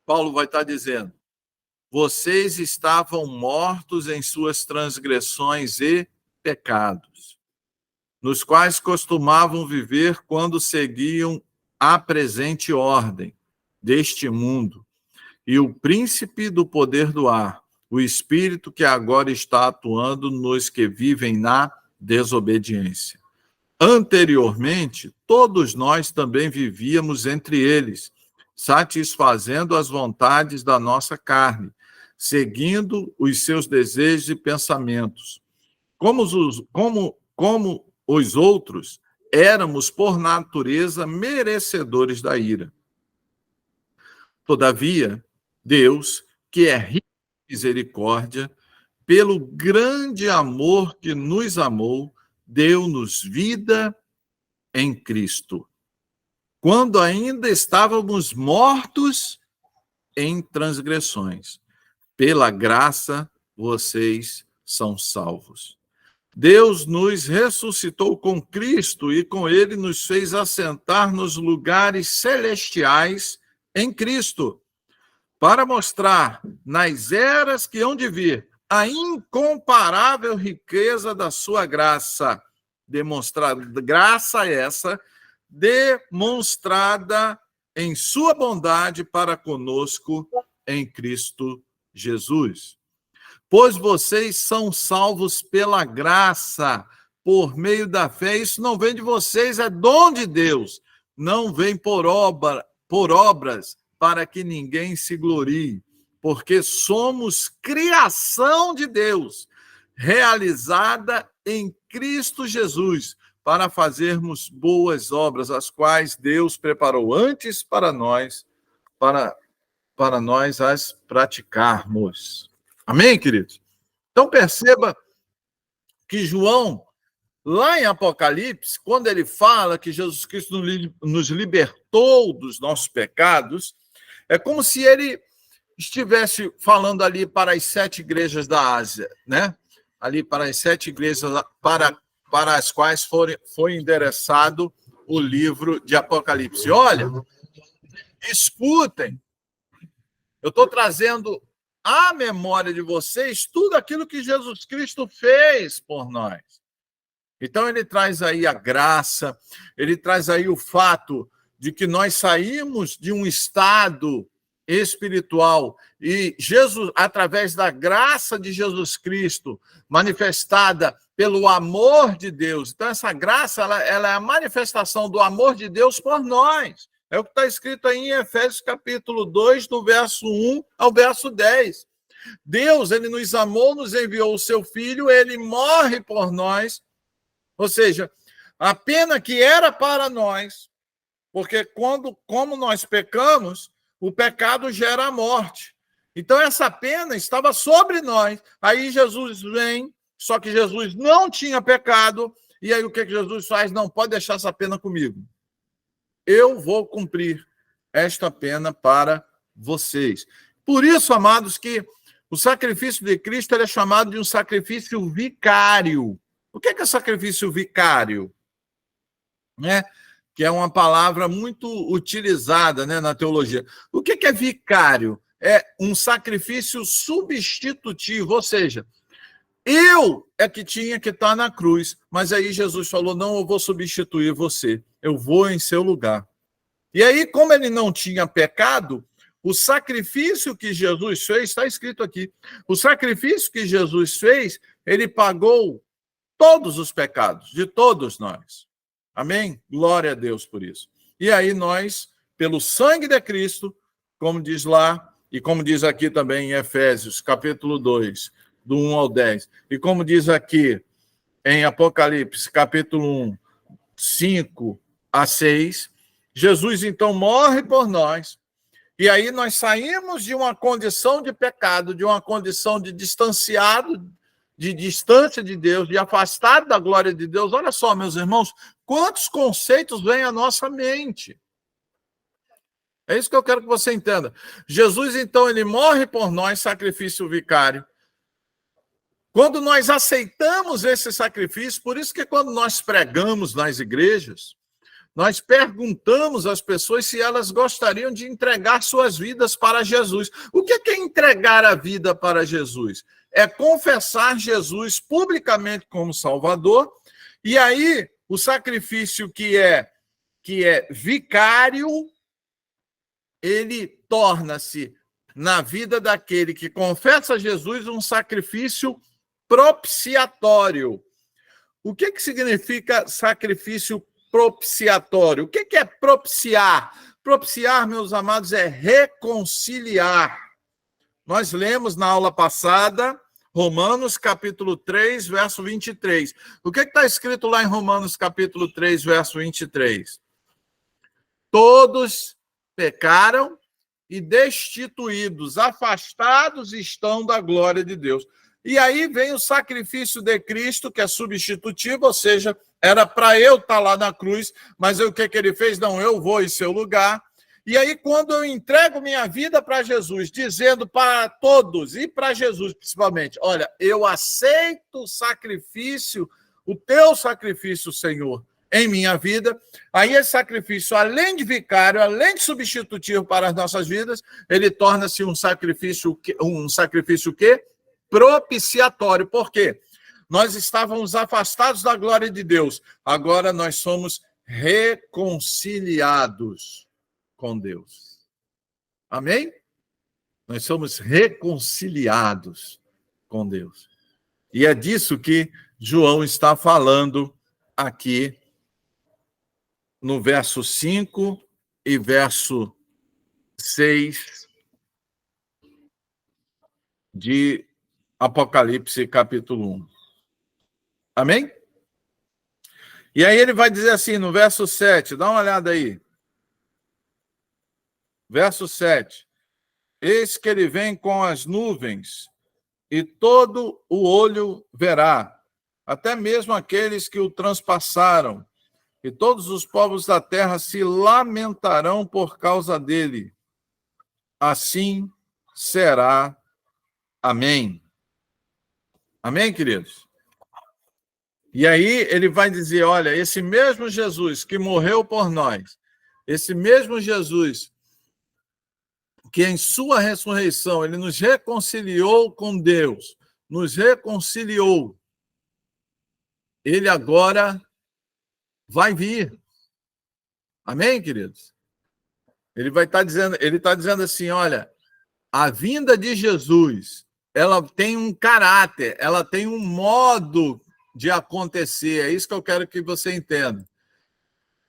Paulo vai estar dizendo: vocês estavam mortos em suas transgressões e pecados, nos quais costumavam viver quando seguiam a presente ordem deste mundo e o príncipe do poder do ar, o espírito que agora está atuando nos que vivem na desobediência. Anteriormente, todos nós também vivíamos entre eles, satisfazendo as vontades da nossa carne, seguindo os seus desejos e pensamentos. Como os outros, éramos, por natureza, merecedores da ira. Todavia, Deus, que é rico em misericórdia, pelo grande amor que nos amou, deu-nos vida em Cristo, quando ainda estávamos mortos em transgressões. Pela graça, vocês são salvos. Deus nos ressuscitou com Cristo e com ele nos fez assentar nos lugares celestiais em Cristo, para mostrar nas eras que hão de vir a incomparável riqueza da sua graça, demonstrada, graça essa, demonstrada em sua bondade para conosco em Cristo Jesus. Pois vocês são salvos pela graça, por meio da fé. Isso não vem de vocês, é dom de Deus. Não vem por obras, para que ninguém se glorie, porque somos criação de Deus, realizada em Cristo Jesus, para fazermos boas obras, as quais Deus preparou antes para nós as praticarmos. Amém, queridos? Então, perceba que João, lá em Apocalipse, quando ele fala que Jesus Cristo nos libertou dos nossos pecados, é como se ele estivesse falando ali para as 7 igrejas da Ásia, né? Ali para as 7 igrejas para as quais foi endereçado o livro de Apocalipse. Olha, escutem, eu estou trazendo à memória de vocês tudo aquilo que Jesus Cristo fez por nós. Então, ele traz aí a graça, ele traz aí o fato de que nós saímos de um estado espiritual e Jesus, através da graça de Jesus Cristo, manifestada pelo amor de Deus. Então, essa graça ela é a manifestação do amor de Deus por nós. É o que está escrito aí em Efésios capítulo 2, do verso 1 ao verso 10. Deus, ele nos amou, nos enviou o seu Filho, ele morre por nós, ou seja, a pena que era para nós, porque como nós pecamos, o pecado gera a morte. Então, essa pena estava sobre nós. Aí Jesus vem, só que Jesus não tinha pecado, e aí o que Jesus faz? Não pode deixar essa pena comigo. Eu vou cumprir esta pena para vocês. Por isso, amados, que o sacrifício de Cristo é chamado de um sacrifício vicário. O que é sacrifício vicário? Né? Que é uma palavra muito utilizada, né, na teologia. O que é vicário? É um sacrifício substitutivo, ou seja, eu é que tinha que estar na cruz, mas aí Jesus falou, não, eu vou substituir você, eu vou em seu lugar. E aí, como ele não tinha pecado, o sacrifício que Jesus fez, está escrito aqui, o sacrifício que Jesus fez, ele pagou todos os pecados de todos nós. Amém? Glória a Deus por isso. E aí nós, pelo sangue de Cristo, como diz lá, e como diz aqui também em Efésios, capítulo 2, do 1 ao 10, e como diz aqui em Apocalipse, capítulo 1, 5 a 6, Jesus então morre por nós, e aí nós saímos de uma condição de pecado, de uma condição de distanciado, de distância de Deus, de afastado da glória de Deus. Olha só, meus irmãos, quantos conceitos vêm à nossa mente. É isso que eu quero que você entenda. Jesus, então, ele morre por nós, sacrifício vicário. Quando nós aceitamos esse sacrifício, por isso que quando nós pregamos nas igrejas, nós perguntamos às pessoas se elas gostariam de entregar suas vidas para Jesus. O que é entregar a vida para Jesus? É confessar Jesus publicamente como Salvador, e aí o sacrifício que é vicário, ele torna-se, na vida daquele que confessa Jesus, um sacrifício propiciatório. O que significa sacrifício propiciatório? O que é propiciar? Propiciar, meus amados, é reconciliar. Nós lemos na aula passada, Romanos capítulo 3, verso 23. O que está escrito lá em Romanos capítulo 3, verso 23? Todos pecaram e destituídos, afastados estão da glória de Deus. E aí vem o sacrifício de Cristo, que é substitutivo, ou seja, era para eu estar lá na cruz, mas o que ele fez? Não, eu vou em seu lugar. E aí, quando eu entrego minha vida para Jesus, dizendo para todos, e para Jesus principalmente, olha, eu aceito o sacrifício, o teu sacrifício, Senhor, em minha vida, aí esse sacrifício, além de vicário, além de substitutivo para as nossas vidas, ele torna-se um sacrifício o quê? Propiciatório. Por quê? Nós estávamos afastados da glória de Deus, agora nós somos reconciliados com Deus. Amém? Nós somos reconciliados com Deus. E é disso que João está falando aqui no verso 5 e verso 6 de Apocalipse, capítulo 1. Amém? E aí ele vai dizer assim, no verso 7, dá uma olhada aí. Verso 7. Eis que ele vem com as nuvens, e todo o olho verá, até mesmo aqueles que o transpassaram, e todos os povos da terra se lamentarão por causa dele. Assim será. Amém. Amém, queridos? E aí ele vai dizer, olha, esse mesmo Jesus que morreu por nós, esse mesmo Jesus que em sua ressurreição ele nos reconciliou com Deus, nos reconciliou, ele agora vai vir. Amém, queridos? Ele está dizendo assim, olha, a vinda de Jesus, ela tem um caráter, ela tem um modo de acontecer. É isso que eu quero que você entenda.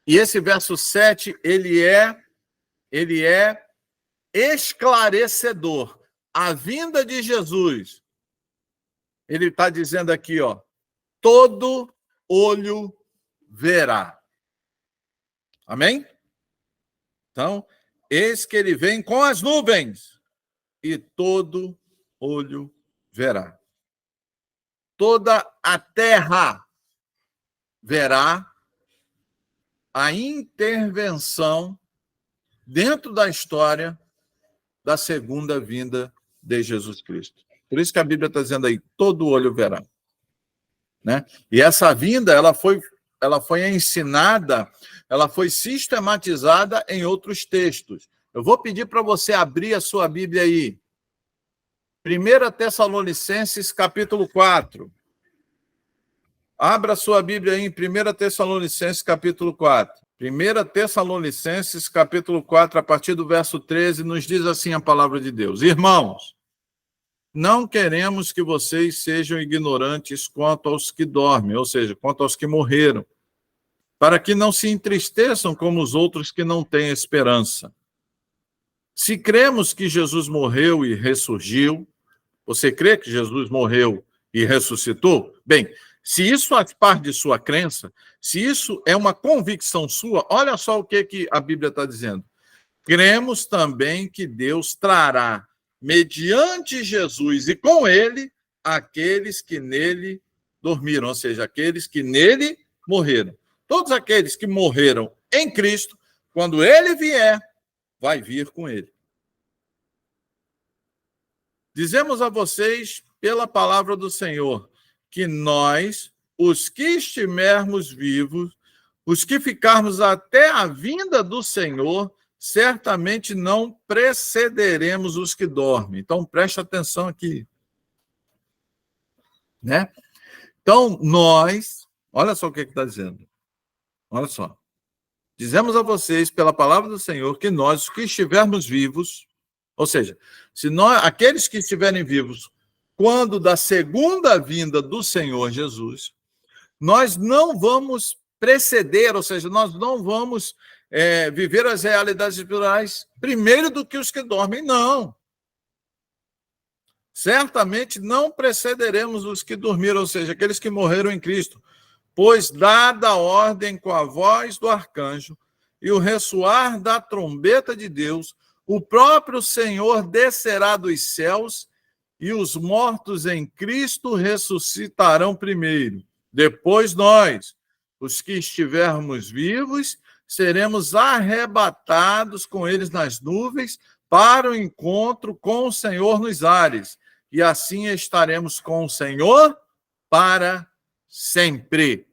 E esse verso 7, ele é esclarecedor. A vinda de Jesus, ele está dizendo aqui, ó, todo olho verá. Amém? Então, eis que ele vem com as nuvens, e todo olho verá. Toda a terra verá a intervenção dentro da história da segunda vinda de Jesus Cristo. Por isso que a Bíblia está dizendo aí, todo olho verá. Né? E essa vinda, ela foi ensinada, ela foi sistematizada em outros textos. Eu vou pedir para você abrir a sua Bíblia aí. 1 Tessalonicenses, capítulo 4. Abra a sua Bíblia aí em 1 Tessalonicenses, capítulo 4. 1 Tessalonicenses, capítulo 4, a partir do verso 13, nos diz assim a palavra de Deus. Irmãos, não queremos que vocês sejam ignorantes quanto aos que dormem, ou seja, quanto aos que morreram, para que não se entristeçam como os outros que não têm esperança. Se cremos que Jesus morreu e ressurgiu, você crê que Jesus morreu e ressuscitou? Bem, se isso faz parte de sua crença, se isso é uma convicção sua, olha só o que a Bíblia está dizendo. Cremos também que Deus trará, mediante Jesus e com ele, aqueles que nele dormiram, ou seja, aqueles que nele morreram. Todos aqueles que morreram em Cristo, quando ele vier, vai vir com ele. Dizemos a vocês, pela palavra do Senhor, que nós, os que estivermos vivos, os que ficarmos até a vinda do Senhor, certamente não precederemos os que dormem. Então, preste atenção aqui. Né? Então, nós, olha só o que está dizendo. Olha só. Dizemos a vocês, pela palavra do Senhor, que nós, os que estivermos vivos, ou seja, se nós, aqueles que estiverem vivos, quando da segunda vinda do Senhor Jesus, nós não vamos preceder, ou seja, nós não vamos viver as realidades espirituais primeiro do que os que dormem, não. Certamente não precederemos os que dormiram, ou seja, aqueles que morreram em Cristo, pois dada a ordem com a voz do arcanjo e o ressoar da trombeta de Deus, o próprio Senhor descerá dos céus e os mortos em Cristo ressuscitarão primeiro. Depois nós, os que estivermos vivos, seremos arrebatados com eles nas nuvens para o encontro com o Senhor nos ares. E assim estaremos com o Senhor para sempre.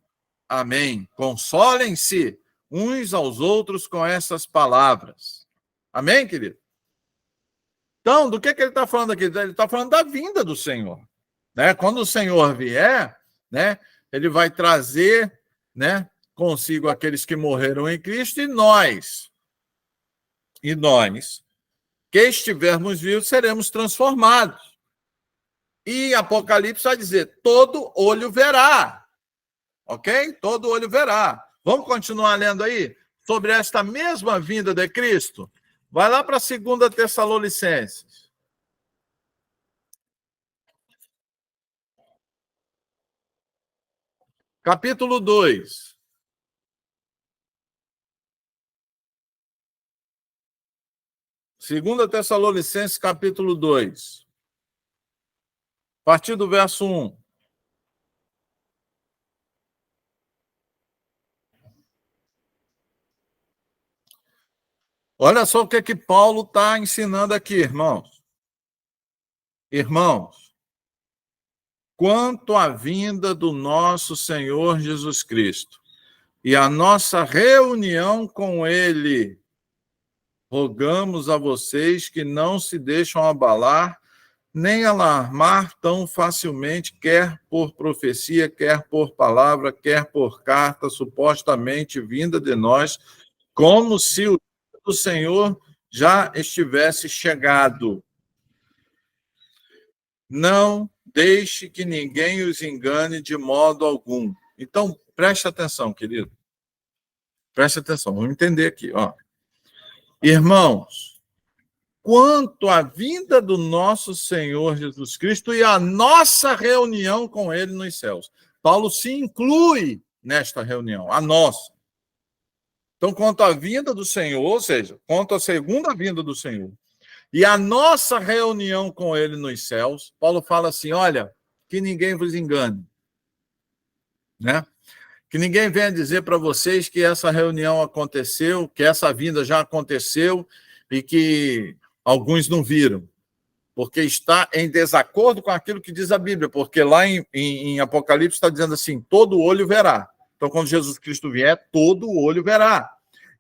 Amém. Consolem-se uns aos outros com essas palavras. Amém, querido? Então, do que ele está falando aqui? Ele está falando da vinda do Senhor. Né? Quando o Senhor vier, né, ele vai trazer, né, consigo aqueles que morreram em Cristo e nós, que estivermos vivos, seremos transformados. E Apocalipse vai dizer, todo olho verá. Ok? Todo olho verá. Vamos continuar lendo aí? Sobre esta mesma vinda de Cristo. Vai lá para 2 Tessalonicenses. Capítulo 2. 2 Tessalonicenses, capítulo 2. A partir do verso 1. Olha só o que Paulo está ensinando aqui, irmãos. Irmãos, quanto à vinda do nosso Senhor Jesus Cristo e a nossa reunião com Ele, rogamos a vocês que não se deixam abalar nem alarmar tão facilmente, quer por profecia, quer por palavra, quer por carta, supostamente vinda de nós, como se o dia do Senhor já estivesse chegado. Não deixe que ninguém os engane de modo algum. Então, preste atenção, querido. Preste atenção, vamos entender aqui. Ó. Irmãos, quanto à vinda do nosso Senhor Jesus Cristo e a nossa reunião com Ele nos céus. Paulo se inclui nesta reunião, a nossa. Então, quanto à vinda do Senhor, ou seja, quanto à segunda vinda do Senhor, e a nossa reunião com Ele nos céus, Paulo fala assim, olha, que ninguém vos engane, né? Que ninguém venha dizer para vocês que essa reunião aconteceu, que essa vinda já aconteceu e que alguns não viram, porque está em desacordo com aquilo que diz a Bíblia, porque lá em Apocalipse está dizendo assim, todo olho verá. Então, quando Jesus Cristo vier, todo olho verá.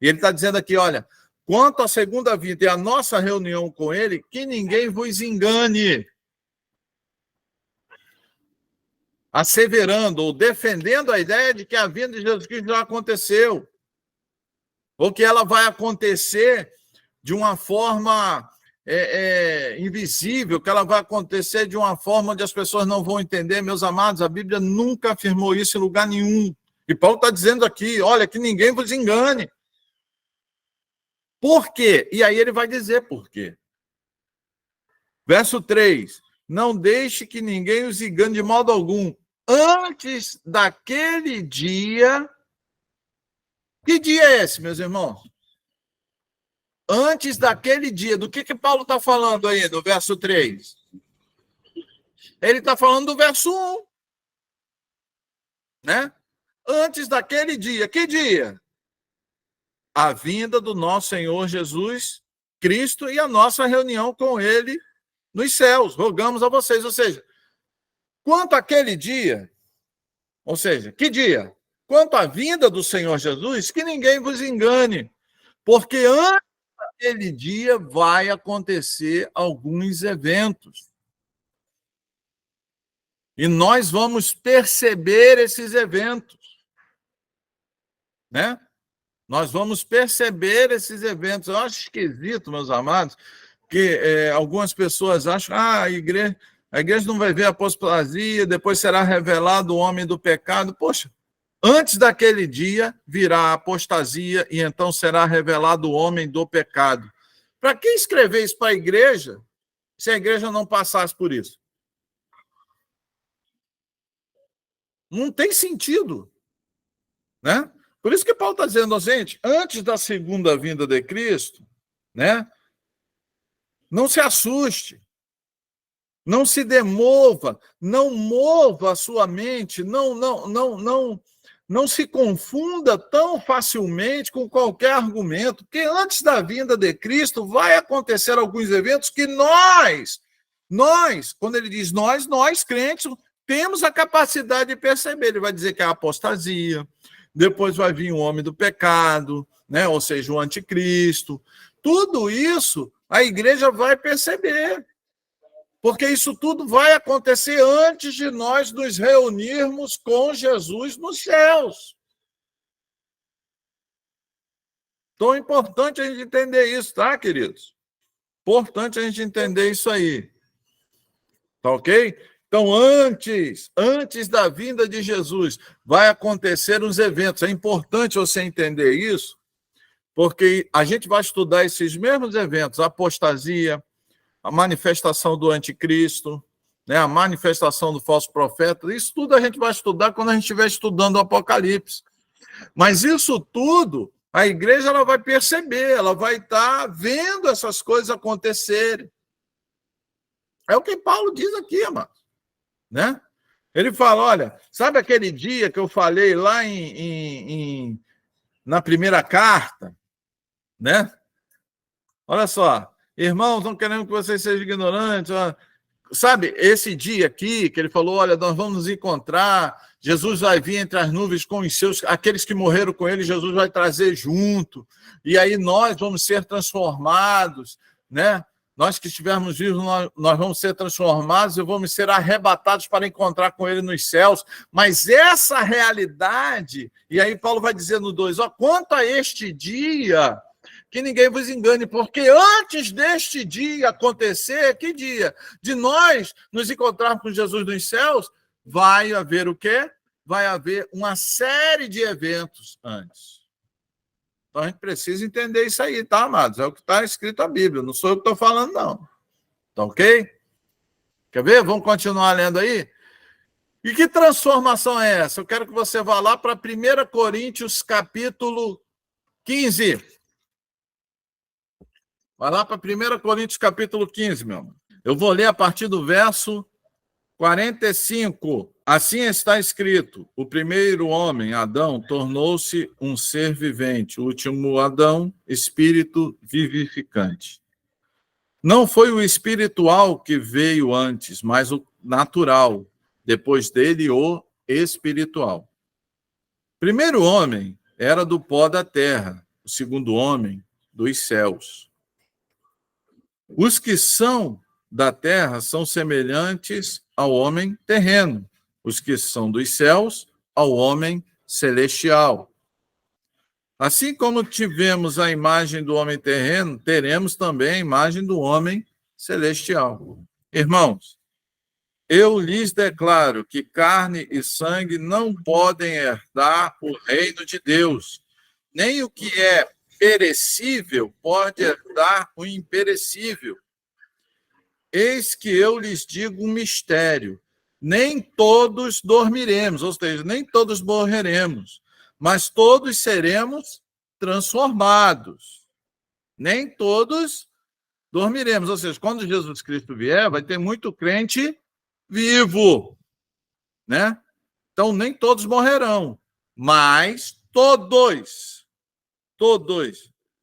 E ele está dizendo aqui, olha, quanto à segunda vinda e a nossa reunião com ele, que ninguém vos engane, asseverando ou defendendo a ideia de que a vinda de Jesus Cristo já aconteceu, ou que ela vai acontecer de uma forma invisível, que ela vai acontecer de uma forma onde as pessoas não vão entender. Meus amados, a Bíblia nunca afirmou isso em lugar nenhum. E Paulo está dizendo aqui, olha, que ninguém vos engane. Por quê? E aí ele vai dizer por quê. Verso 3. Não deixe que ninguém os engane de modo algum. Antes daquele dia... Que dia é esse, meus irmãos? Antes daquele dia. Do que Paulo está falando aí, do verso 3? Ele está falando do verso 1. Né? Antes daquele dia. Que dia? A vinda do nosso Senhor Jesus Cristo e a nossa reunião com Ele nos céus. Rogamos a vocês. Ou seja, quanto àquele dia, ou seja, que dia? Quanto à vinda do Senhor Jesus, que ninguém vos engane, porque antes daquele dia vai acontecer alguns eventos. E nós vamos perceber esses eventos, né? Nós vamos perceber esses eventos. Eu acho esquisito, meus amados, que algumas pessoas acham que a igreja não vai ver a apostasia, depois será revelado o homem do pecado. Poxa, antes daquele dia virá a apostasia e então será revelado o homem do pecado. Para que escrever isso para a igreja se a igreja não passasse por isso? Não tem sentido, né? Por isso que Paulo está dizendo, gente, antes da segunda vinda de Cristo, né? Não se assuste, não se demova, não mova a sua mente, não se confunda tão facilmente com qualquer argumento, porque antes da vinda de Cristo vai acontecer alguns eventos que nós, quando ele diz nós crentes, temos a capacidade de perceber. Ele vai dizer que é a apostasia, depois vai vir o homem do pecado, né? Ou seja, o anticristo. Tudo isso a igreja vai perceber, porque isso tudo vai acontecer antes de nós nos reunirmos com Jesus nos céus. Então é importante a gente entender isso, tá, queridos? Importante a gente entender isso aí. Tá ok? Então, antes da vinda de Jesus, vai acontecer os eventos. É importante você entender isso, porque a gente vai estudar esses mesmos eventos, a apostasia, a manifestação do anticristo, né, a manifestação do falso profeta, isso tudo a gente vai estudar quando a gente estiver estudando o Apocalipse. Mas isso tudo, a igreja ela vai perceber, ela vai estar vendo essas coisas acontecerem. É o que Paulo diz aqui, amado, né? Ele fala, olha, sabe aquele dia que eu falei lá na primeira carta, né? Olha só, irmãos, não queremos que vocês sejam ignorantes. Sabe, esse dia aqui que ele falou, olha, nós vamos nos encontrar, Jesus vai vir entre as nuvens com os seus, aqueles que morreram com ele, Jesus vai trazer junto, e aí nós vamos ser transformados, né? Nós que estivermos vivos, nós vamos ser transformados e vamos ser arrebatados para encontrar com ele nos céus. Mas essa realidade, e aí Paulo vai dizer no 2, ó, quanto a este dia, que ninguém vos engane, porque antes deste dia acontecer, que dia? De nós nos encontrarmos com Jesus nos céus, vai haver o quê? Vai haver uma série de eventos antes. Então, a gente precisa entender isso aí, tá, amados? É o que está escrito na Bíblia, não sou eu que estou falando, não. Tá ok? Quer ver? Vamos continuar lendo aí? E que transformação é essa? Eu quero que você vá lá para 1 Coríntios, capítulo 15. Vai lá para 1 Coríntios, capítulo 15, meu amor. Eu vou ler a partir do verso 45. Assim está escrito: o primeiro homem, Adão, tornou-se um ser vivente. O último Adão, espírito vivificante. Não foi o espiritual que veio antes, mas o natural. Depois dele, o espiritual. O primeiro homem era do pó da terra. O segundo homem, dos céus. Os que são da terra são semelhantes ao homem terreno. Os que são dos céus, ao homem celestial. Assim como tivemos a imagem do homem terreno, teremos também a imagem do homem celestial. Irmãos, eu lhes declaro que carne e sangue não podem herdar o reino de Deus, nem o que é perecível pode herdar o imperecível. Eis que eu lhes digo um mistério. Nem todos dormiremos, ou seja, nem todos morreremos, mas todos seremos transformados. Nem todos dormiremos, ou seja, quando Jesus Cristo vier, vai ter muito crente vivo, né? Então, nem todos morrerão, mas todos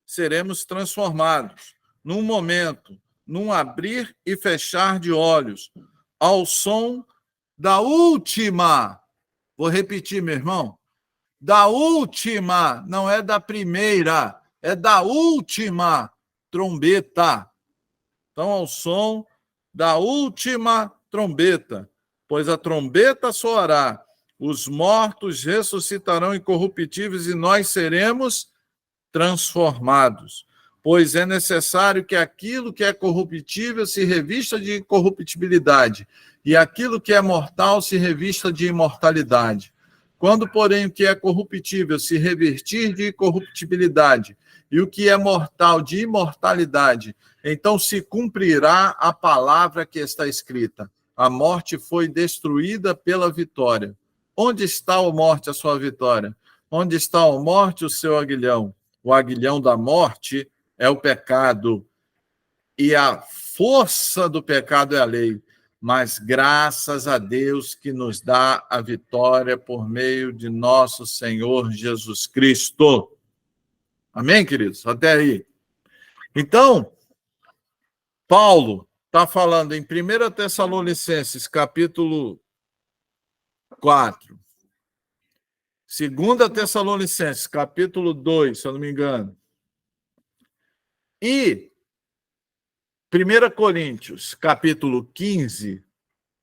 seremos transformados num momento, num abrir e fechar de olhos, ao som da última, vou repetir, meu irmão, da última, não é da primeira, é da última trombeta. Então, ao som da última trombeta, pois a trombeta soará, os mortos ressuscitarão incorruptíveis e nós seremos transformados. Pois é necessário que aquilo que é corruptível se revista de incorruptibilidade, e aquilo que é mortal se revista de imortalidade. Quando, porém, o que é corruptível se revestir de incorruptibilidade, e o que é mortal de imortalidade, então se cumprirá a palavra que está escrita: a morte foi destruída pela vitória. Onde está, ó morte, a sua vitória? Onde está, ó morte, o seu aguilhão? O aguilhão da morte é o pecado, e a força do pecado é a lei. Mas graças a Deus que nos dá a vitória por meio de nosso Senhor Jesus Cristo. Amém, queridos? Até aí. Então, Paulo está falando em 1 Tessalonicenses, capítulo 4, 2 Tessalonicenses, capítulo 2, se eu não me engano, e 1 Coríntios, capítulo 15,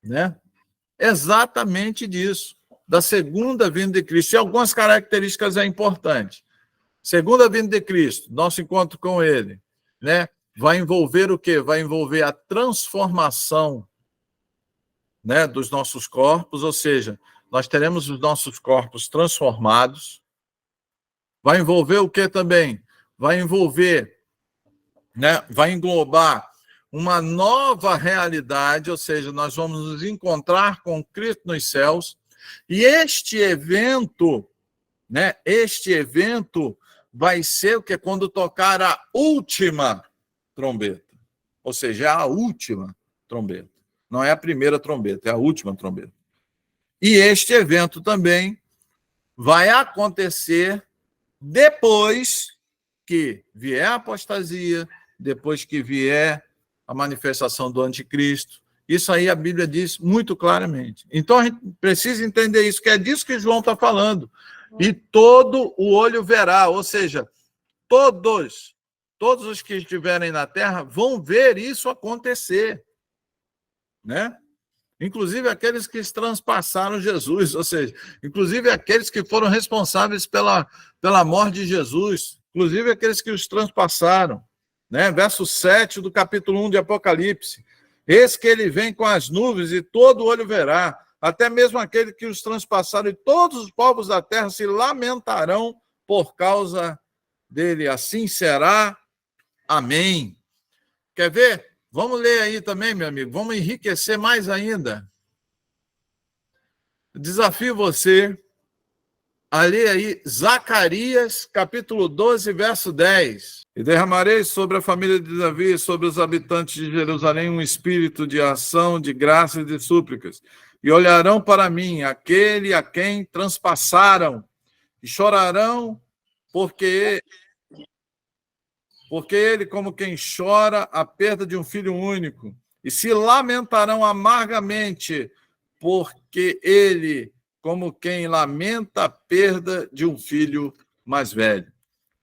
né? Exatamente disso, da segunda vinda de Cristo. E algumas características é importante. Segunda vinda de Cristo, nosso encontro com ele, né? Vai envolver o quê? Vai envolver a transformação né, dos nossos corpos, ou seja, nós teremos os nossos corpos transformados. Vai envolver o que também? Vai envolver, né, vai englobar uma nova realidade, ou seja, nós vamos nos encontrar com Cristo nos céus, e este evento, né, vai ser o que? Quando tocar a última trombeta, ou seja, a última trombeta. Não é a primeira trombeta, é a última trombeta. E este evento também vai acontecer depois que vier a apostasia, depois que vier a manifestação do anticristo. Isso aí a Bíblia diz muito claramente. Então a gente precisa entender isso, que é disso que João está falando. E todo o olho verá, ou seja, todos os que estiverem na terra vão ver isso acontecer, né? Inclusive aqueles que transpassaram Jesus, ou seja, inclusive aqueles que foram responsáveis pela morte de Jesus, inclusive aqueles que os transpassaram, né? Verso 7 do capítulo 1 de Apocalipse. Eis que ele vem com as nuvens e todo olho verá, até mesmo aquele que os transpassaram, e todos os povos da terra se lamentarão por causa dele. Assim será. Amém. Quer ver? Vamos ler aí também, meu amigo. Vamos enriquecer mais ainda. Desafio você a ler aí Zacarias, capítulo 12, verso 10. E derramarei sobre a família de Davi, sobre os habitantes de Jerusalém, um espírito de ação, de graça e de súplicas. E olharão para mim, aquele a quem transpassaram, e chorarão, porque ele, como quem chora a perda de um filho único, e se lamentarão amargamente, porque ele, como quem lamenta a perda de um filho mais velho.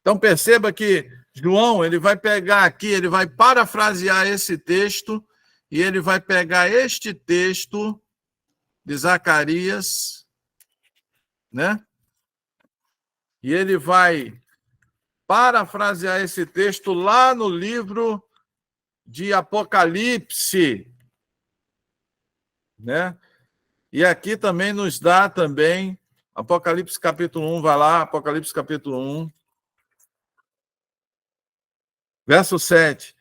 Então perceba que João, ele vai pegar aqui, ele vai parafrasear esse texto, e ele vai pegar este texto de Zacarias, né? E ele vai parafrasear esse texto lá no livro de Apocalipse, né? E aqui também nos dá também Apocalipse capítulo 1, vai lá, Apocalipse capítulo 1, verso 7.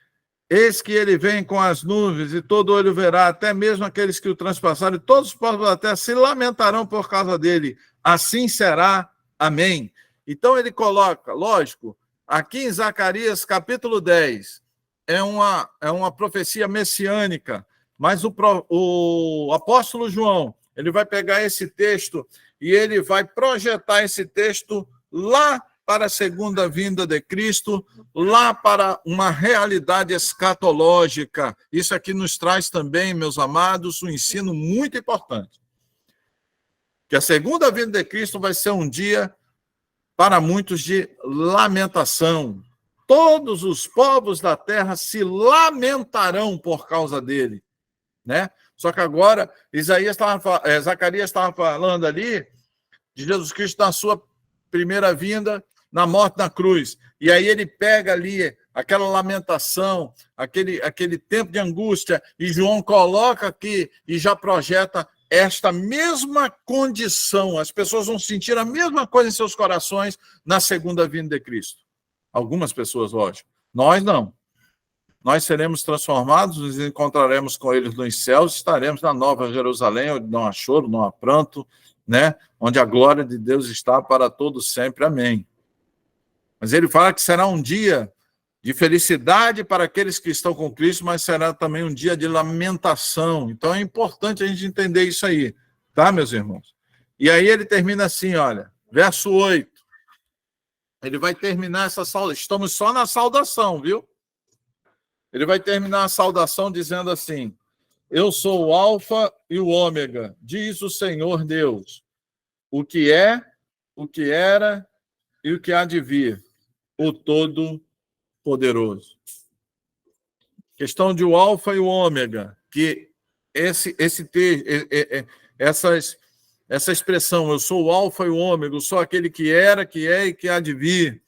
Eis que ele vem com as nuvens e todo olho verá, até mesmo aqueles que o transpassaram, e todos os povos da terra se lamentarão por causa dele. Assim será. Amém. Então ele coloca, lógico, aqui em Zacarias capítulo 10, é uma profecia messiânica, mas o apóstolo João, ele vai pegar esse texto e ele vai projetar esse texto lá para a segunda vinda de Cristo, lá para uma realidade escatológica. Isso aqui nos traz também, meus amados, um ensino muito importante. Que a segunda vinda de Cristo vai ser um dia, para muitos, de lamentação. Todos os povos da terra lamentarão por causa dele, né? Só que agora, Zacarias estava falando ali de Jesus Cristo na sua primeira vinda, na morte na cruz. E aí ele pega ali aquela lamentação, aquele tempo de angústia, e João coloca aqui e já projeta esta mesma condição. As pessoas vão sentir a mesma coisa em seus corações na segunda vinda de Cristo. Algumas pessoas, lógico. Nós não. Nós seremos transformados, nos encontraremos com eles nos céus, estaremos na Nova Jerusalém, onde não há choro, não há pranto, né? Onde a glória de Deus está para todos sempre. Amém. Mas ele fala que será um dia de felicidade para aqueles que estão com Cristo, mas será também um dia de lamentação. Então é importante a gente entender isso aí, tá, meus irmãos? E aí ele termina assim, olha, verso 8. Ele vai terminar essa saudação. Estamos só na saudação, viu? Ele vai terminar a saudação dizendo assim: eu sou o Alfa e o Ômega, diz o Senhor Deus, o que é, o que era e o que há de vir, o Todo-Poderoso. Questão de o Alfa e o Ômega, que essa expressão, eu sou o Alfa e o Ômega, eu sou aquele que era, que é e que há de vir,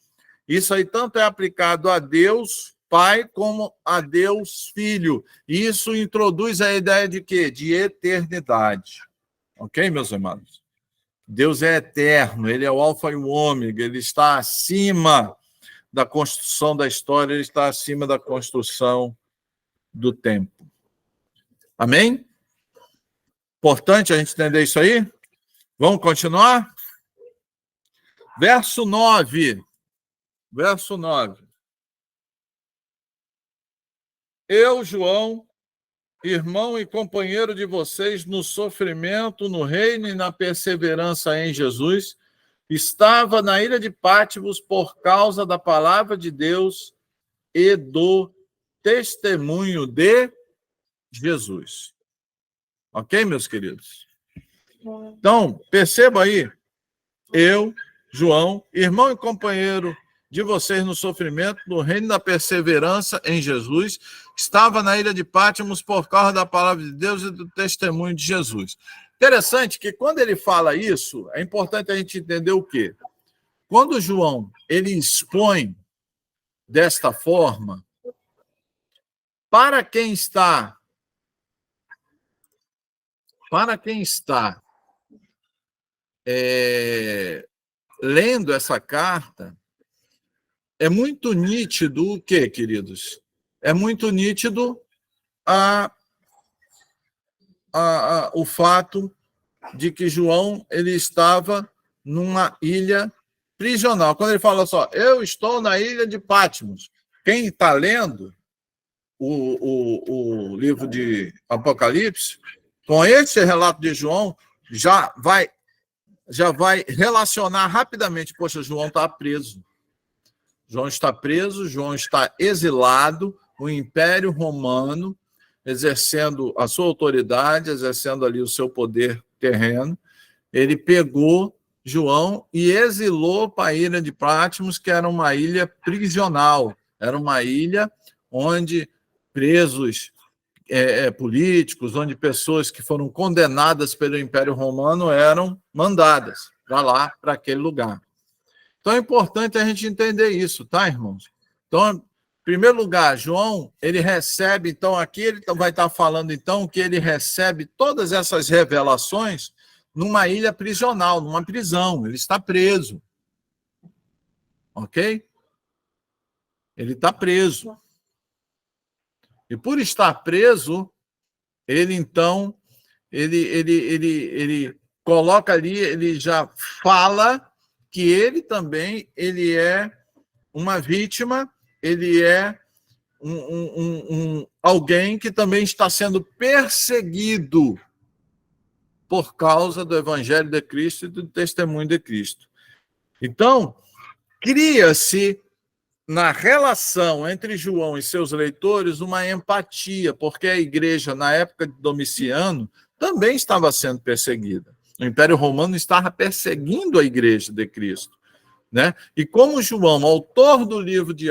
isso aí tanto é aplicado a Deus Pai como a Deus Filho. E isso introduz a ideia de quê? De eternidade. Ok, meus amados? Deus é eterno, ele é o alfa e o ômega, ele está acima da construção da história, ele está acima da construção do tempo. Amém? Importante a gente entender isso aí? Vamos continuar? Verso 9. Verso 9. Eu, João, irmão e companheiro de vocês no sofrimento, no reino e na perseverança em Jesus, estava na ilha de Patmos por causa da palavra de Deus e do testemunho de Jesus. Ok, meus queridos? Então, perceba aí, eu, João, irmão e companheiro de vocês no sofrimento, no reino da perseverança em Jesus, estava na ilha de Patmos por causa da palavra de Deus e do testemunho de Jesus. Interessante que quando ele fala isso, é importante a gente entender o quê? Quando João ele expõe desta forma, para quem está lendo essa carta, é muito nítido o quê, queridos? É muito nítido o fato de que João ele estava numa ilha prisional. Quando ele fala só, eu estou na ilha de Patmos. Quem está lendo o livro de Apocalipse, com esse relato de João, já vai relacionar rapidamente. Poxa, João está preso. João está preso, João está exilado, o Império Romano exercendo a sua autoridade, exercendo ali o seu poder terreno. Ele pegou João e exilou para a ilha de Patmos, que era uma ilha prisional, era uma ilha onde presos políticos, onde pessoas que foram condenadas pelo Império Romano eram mandadas para lá, para aquele lugar. Então é importante a gente entender isso, tá, irmãos? Então, em primeiro lugar, João, ele recebe, então, aqui ele vai estar falando, então, que ele recebe todas essas revelações numa ilha prisional, numa prisão, ele está preso. Ok? Ele está preso. E por estar preso, ele, então, ele coloca ali, ele já fala que ele também ele é uma vítima, ele é alguém que também está sendo perseguido por causa do Evangelho de Cristo e do testemunho de Cristo. Então, cria-se na relação entre João e seus leitores uma empatia, porque a igreja, na época de Domiciano, também estava sendo perseguida. O Império Romano estava perseguindo a igreja de Cristo, né? E como João, autor do livro de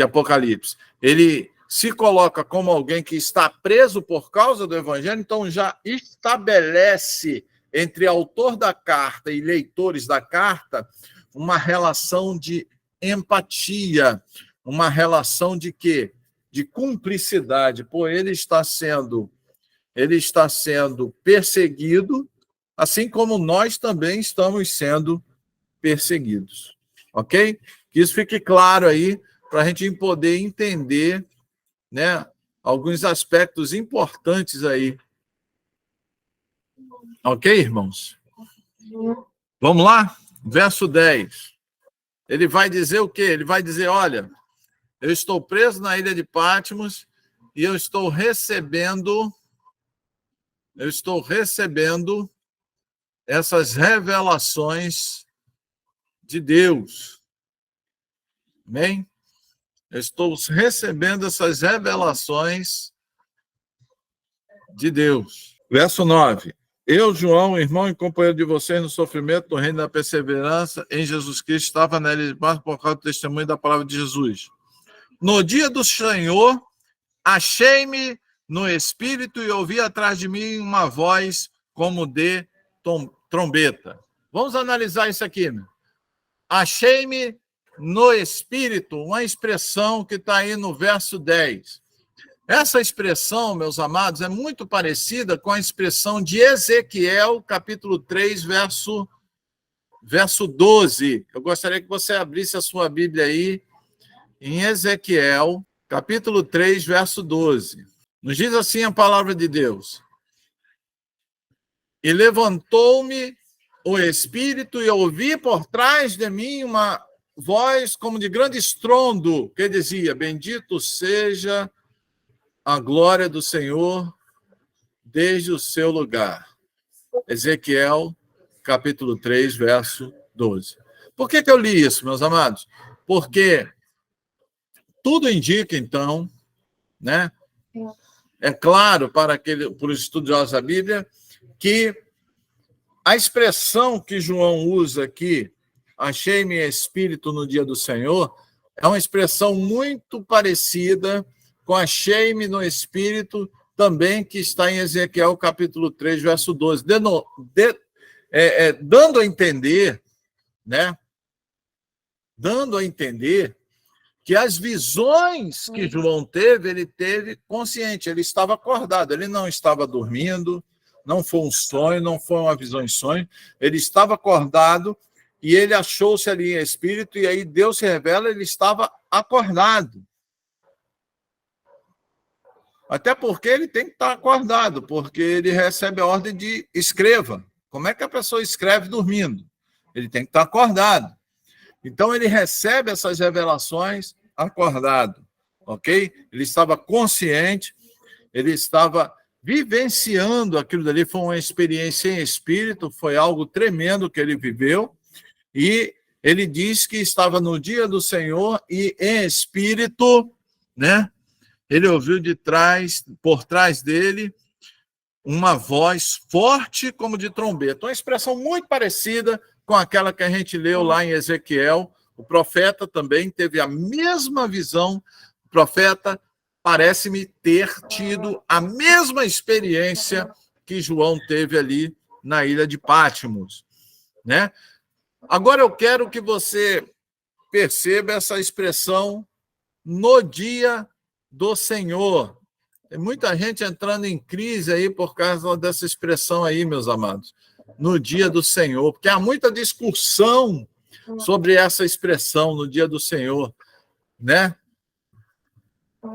Apocalipse, ele se coloca como alguém que está preso por causa do Evangelho, então já estabelece entre autor da carta e leitores da carta uma relação de empatia, uma relação de quê? De cumplicidade, pois ele está sendo perseguido, assim como nós também estamos sendo perseguidos. Ok? Que isso fique claro aí, para a gente poder entender, né, alguns aspectos importantes aí. Ok, irmãos? Vamos lá? Verso 10. Ele vai dizer o quê? Ele vai dizer, olha, eu estou preso na ilha de Patmos e eu estou recebendo essas revelações de Deus. Amém? Eu estou recebendo essas revelações de Deus. Verso 9. Eu, João, irmão e companheiro de vocês no sofrimento, no reino da perseverança, em Jesus Cristo, estava na ilha de Patmos por causa do testemunho da palavra de Jesus. No dia do Senhor, achei-me no Espírito e ouvi atrás de mim uma voz como de trombeta. Vamos analisar isso aqui. Achei-me no Espírito, uma expressão que está aí no verso 10. Essa expressão, meus amados, é muito parecida com a expressão de Ezequiel, capítulo 3, verso 12. Eu gostaria que você abrisse a sua Bíblia aí em Ezequiel, capítulo 3, verso 12. Nos diz assim a palavra de Deus: E levantou-me o Espírito e ouvi por trás de mim uma voz como de grande estrondo, que dizia: Bendito seja a glória do Senhor desde o seu lugar. Ezequiel, capítulo 3, verso 12. Por que eu li isso, meus amados? Porque tudo indica, então, né? É claro para os estudiosos da Bíblia que a expressão que João usa aqui, achei-me espírito no dia do Senhor, é uma expressão muito parecida com achei-me no espírito, também que está em Ezequiel capítulo 3, verso 12, dando a entender, né? Dando a entender que as visões que João teve, ele teve consciente, ele estava acordado, ele não estava dormindo, não foi um sonho, não foi uma visão em sonho, ele estava acordado e ele achou-se ali em espírito, e aí Deus se revela, ele estava acordado. Até porque ele tem que estar acordado, porque ele recebe a ordem de escreva. Como é que a pessoa escreve dormindo? Ele tem que estar acordado. Então, ele recebe essas revelações acordado, ok? Ele estava consciente, ele estava vivenciando aquilo dali, foi uma experiência em espírito, foi algo tremendo que ele viveu, e ele diz que estava no dia do Senhor e em espírito, né? Ele ouviu por trás dele, uma voz forte como de trombeta. Uma expressão muito parecida com aquela que a gente leu lá em Ezequiel. O profeta também teve a mesma visão. O profeta parece-me ter tido a mesma experiência que João teve ali na ilha de Patmos, né? Agora eu quero que você perceba essa expressão no dia do Senhor. Tem muita gente entrando em crise aí por causa dessa expressão aí, meus amados. No dia do Senhor, porque há muita discussão sobre essa expressão no dia do Senhor, né?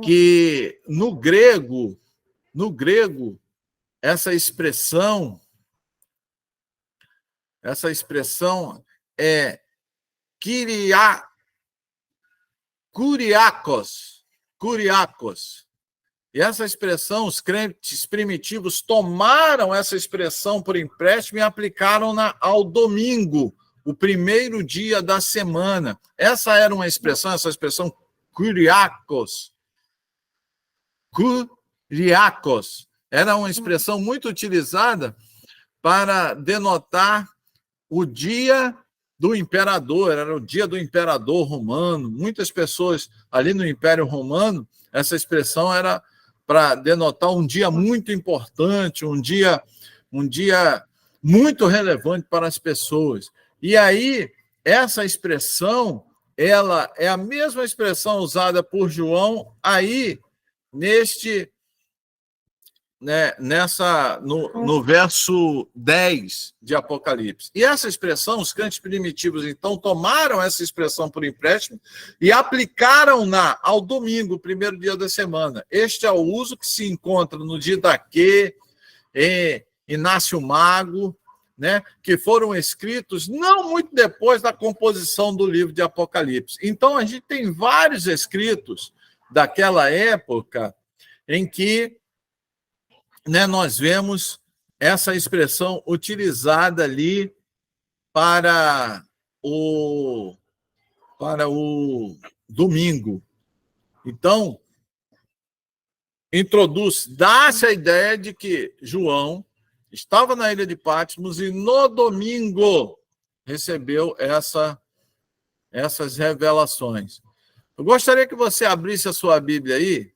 Que no grego, essa expressão é kuriakos. E essa expressão, os crentes primitivos tomaram essa expressão por empréstimo e aplicaram-na ao domingo, o primeiro dia da semana. Essa expressão kuriakos. Kuriakos. Era uma expressão muito utilizada para denotar o dia do imperador, era o dia do imperador romano. Muitas pessoas ali no Império Romano, essa expressão era para denotar um dia muito importante, um dia muito relevante para as pessoas. E aí, essa expressão, ela é a mesma expressão usada por João aí, no verso 10 de Apocalipse. E essa expressão, os crentes primitivos, então, tomaram essa expressão por empréstimo e aplicaram-na ao domingo, o primeiro dia da semana. Este é o uso que se encontra no Didaquê, Inácio Mago, né, que foram escritos não muito depois da composição do livro de Apocalipse. Então, a gente tem vários escritos daquela época em que, né, nós vemos essa expressão utilizada ali para o domingo. Então, dá-se a ideia de que João estava na ilha de Patmos e no domingo recebeu essas revelações. Eu gostaria que você abrisse a sua Bíblia aí,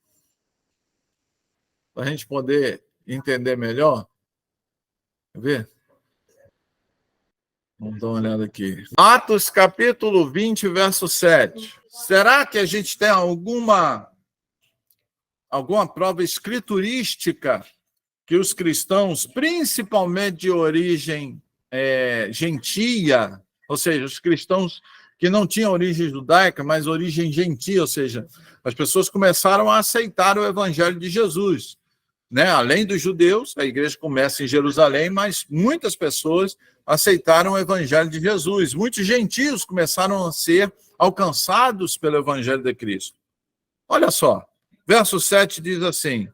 para a gente poder entender melhor. Quer ver? Vamos dar uma olhada aqui. Atos, capítulo 20, verso 7. Será que a gente tem alguma prova escriturística que os cristãos, principalmente de origem gentia, ou seja, os cristãos que não tinham origem judaica, mas origem gentia, ou seja, as pessoas começaram a aceitar o evangelho de Jesus, né? Além dos judeus, a igreja começa em Jerusalém, mas muitas pessoas aceitaram o evangelho de Jesus. Muitos gentios começaram a ser alcançados pelo evangelho de Cristo. Olha só, verso 7 diz assim: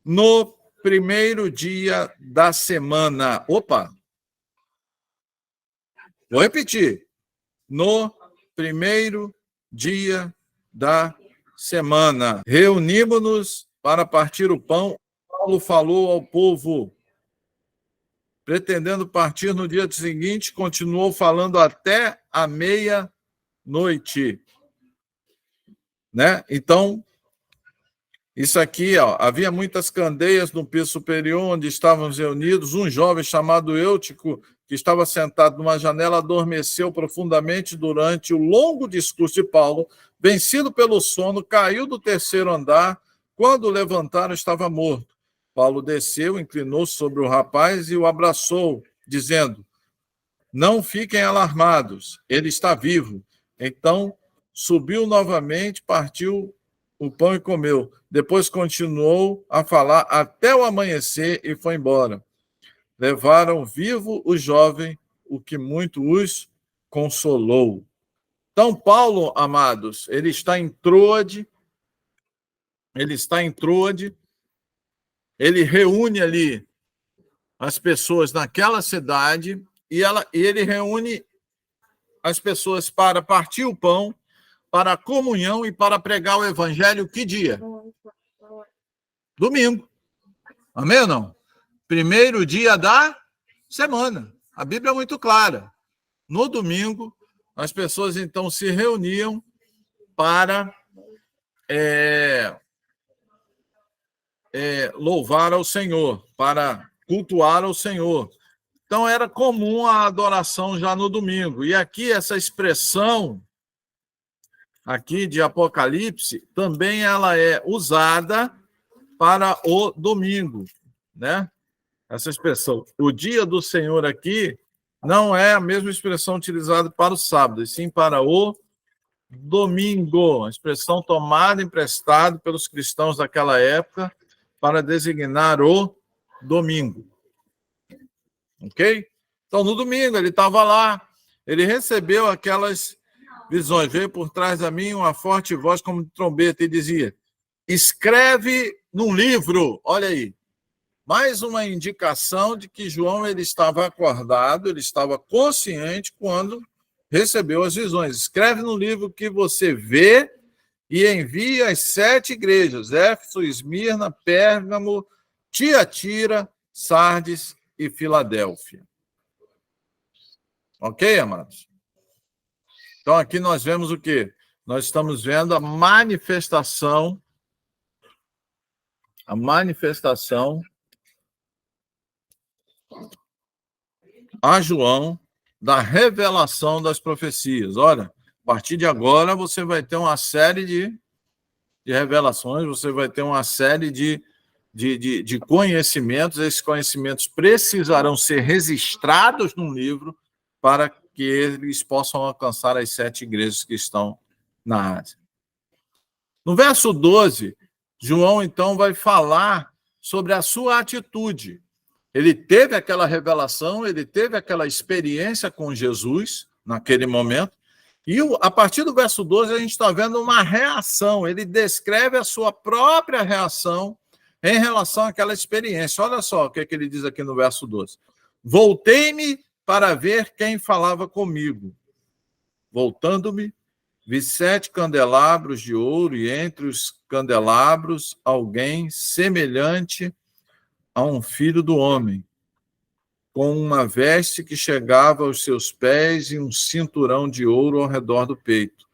no primeiro dia da semana. Opa! Vou repetir. No primeiro dia da semana, reunimos-nos para partir o pão. Paulo falou ao povo, pretendendo partir no dia seguinte, continuou falando até a meia-noite. Né? Então, isso aqui, ó, havia muitas candeias no piso superior onde estávamos reunidos. Um jovem chamado Eutico, que estava sentado numa janela, adormeceu profundamente durante o longo discurso de Paulo. Vencido pelo sono, caiu do terceiro andar. Quando levantaram, estava morto. Paulo desceu, inclinou-se sobre o rapaz e o abraçou, dizendo: não fiquem alarmados, ele está vivo. Então, subiu novamente, partiu o pão e comeu. Depois continuou a falar até o amanhecer e foi embora. Levaram vivo o jovem, o que muito os consolou. Então, Paulo, amados, ele está em Troade, ele reúne ali as pessoas naquela cidade e ele reúne as pessoas para partir o pão, para a comunhão e para pregar o evangelho. Que dia? Domingo. Amém ou não? Primeiro dia da semana. A Bíblia é muito clara. No domingo, as pessoas então se reuniam para louvar ao Senhor, para cultuar ao Senhor. Então era comum a adoração já no domingo. E aqui essa expressão aqui de Apocalipse também ela é usada para o domingo, né? Essa expressão, o dia do Senhor aqui, não é a mesma expressão utilizada para o sábado, e sim para o domingo, a expressão tomada emprestada pelos cristãos daquela época para designar o domingo. Ok? Então, no domingo, ele estava lá, ele recebeu aquelas visões, veio por trás de mim uma forte voz como de trombeta e dizia: escreve num livro. Olha aí, mais uma indicação de que João ele estava acordado, ele estava consciente quando recebeu as visões. Escreve no livro que você vê e envie às 7 igrejas: Éfeso, Esmirna, Pérgamo, Tiatira, Sardes e Filadélfia. Ok, amados? Então, aqui nós vemos o quê? Nós estamos vendo a manifestação a João da revelação das profecias. Olha, a partir de agora você vai ter uma série de revelações, você vai ter uma série de conhecimentos. Esses conhecimentos precisarão ser registrados num livro para que eles possam alcançar as 7 igrejas que estão na Ásia. No verso 12, João, então, vai falar sobre a sua atitude. Ele teve aquela revelação, ele teve aquela experiência com Jesus naquele momento, e a partir do verso 12 a gente está vendo uma reação. Ele descreve a sua própria reação em relação àquela experiência. Olha só o que ele diz aqui no verso 12. Voltei-me para ver quem falava comigo. Voltando-me, vi 7 candelabros de ouro, e entre os candelabros alguém semelhante a um filho do homem, com uma veste que chegava aos seus pés e um cinturão de ouro ao redor do peito.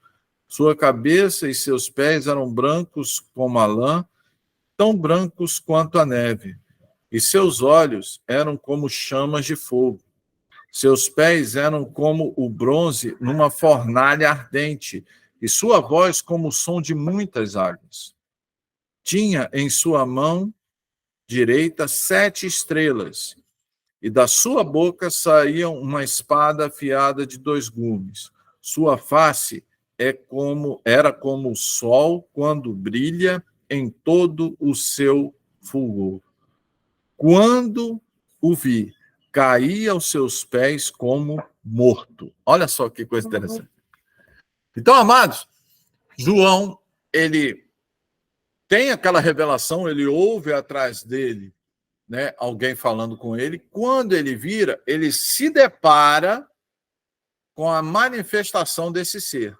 Sua cabeça e seus pés eram brancos como a lã, tão brancos quanto a neve, e seus olhos eram como chamas de fogo. Seus pés eram como o bronze numa fornalha ardente, e sua voz como o som de muitas águas. Tinha em sua mão direita 7 estrelas, e da sua boca saía uma espada afiada de 2 gumes. Sua face era como o sol quando brilha em todo o seu fulgor. Quando o vi, caí aos seus pés como morto. Olha só que coisa interessante. Então, amados, João, ele tem aquela revelação, ele ouve atrás dele, né, alguém falando com ele. Quando ele vira, ele se depara com a manifestação desse ser.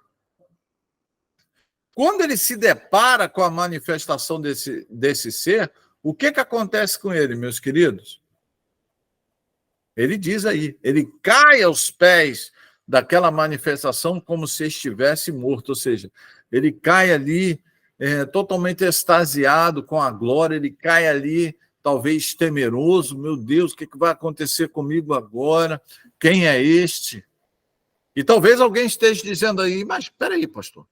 Quando ele se depara com a manifestação desse ser, o que acontece com ele, meus queridos? Ele diz aí, ele cai aos pés daquela manifestação como se estivesse morto, ou seja, ele cai ali totalmente extasiado com a glória, ele cai ali talvez temeroso, meu Deus, o que vai acontecer comigo agora? Quem é este? E talvez alguém esteja dizendo aí, mas espera aí, pastor,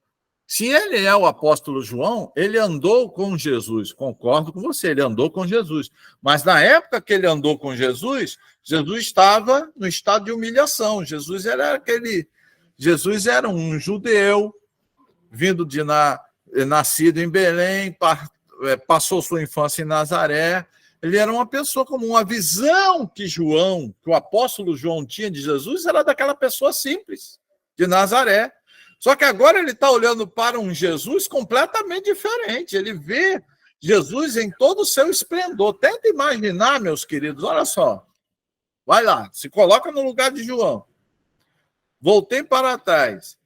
se ele é o apóstolo João, ele andou com Jesus. Concordo com você, ele andou com Jesus. Mas na época que ele andou com Jesus, Jesus estava no estado de humilhação. Jesus era um judeu, nascido em Belém, passou sua infância em Nazaré. Ele era uma pessoa comum. A visão que o apóstolo João tinha de Jesus era daquela pessoa simples, de Nazaré. Só que agora ele está olhando para um Jesus completamente diferente. Ele vê Jesus em todo o seu esplendor. Tenta imaginar, meus queridos, olha só. Vai lá, se coloca no lugar de João. Voltei para trás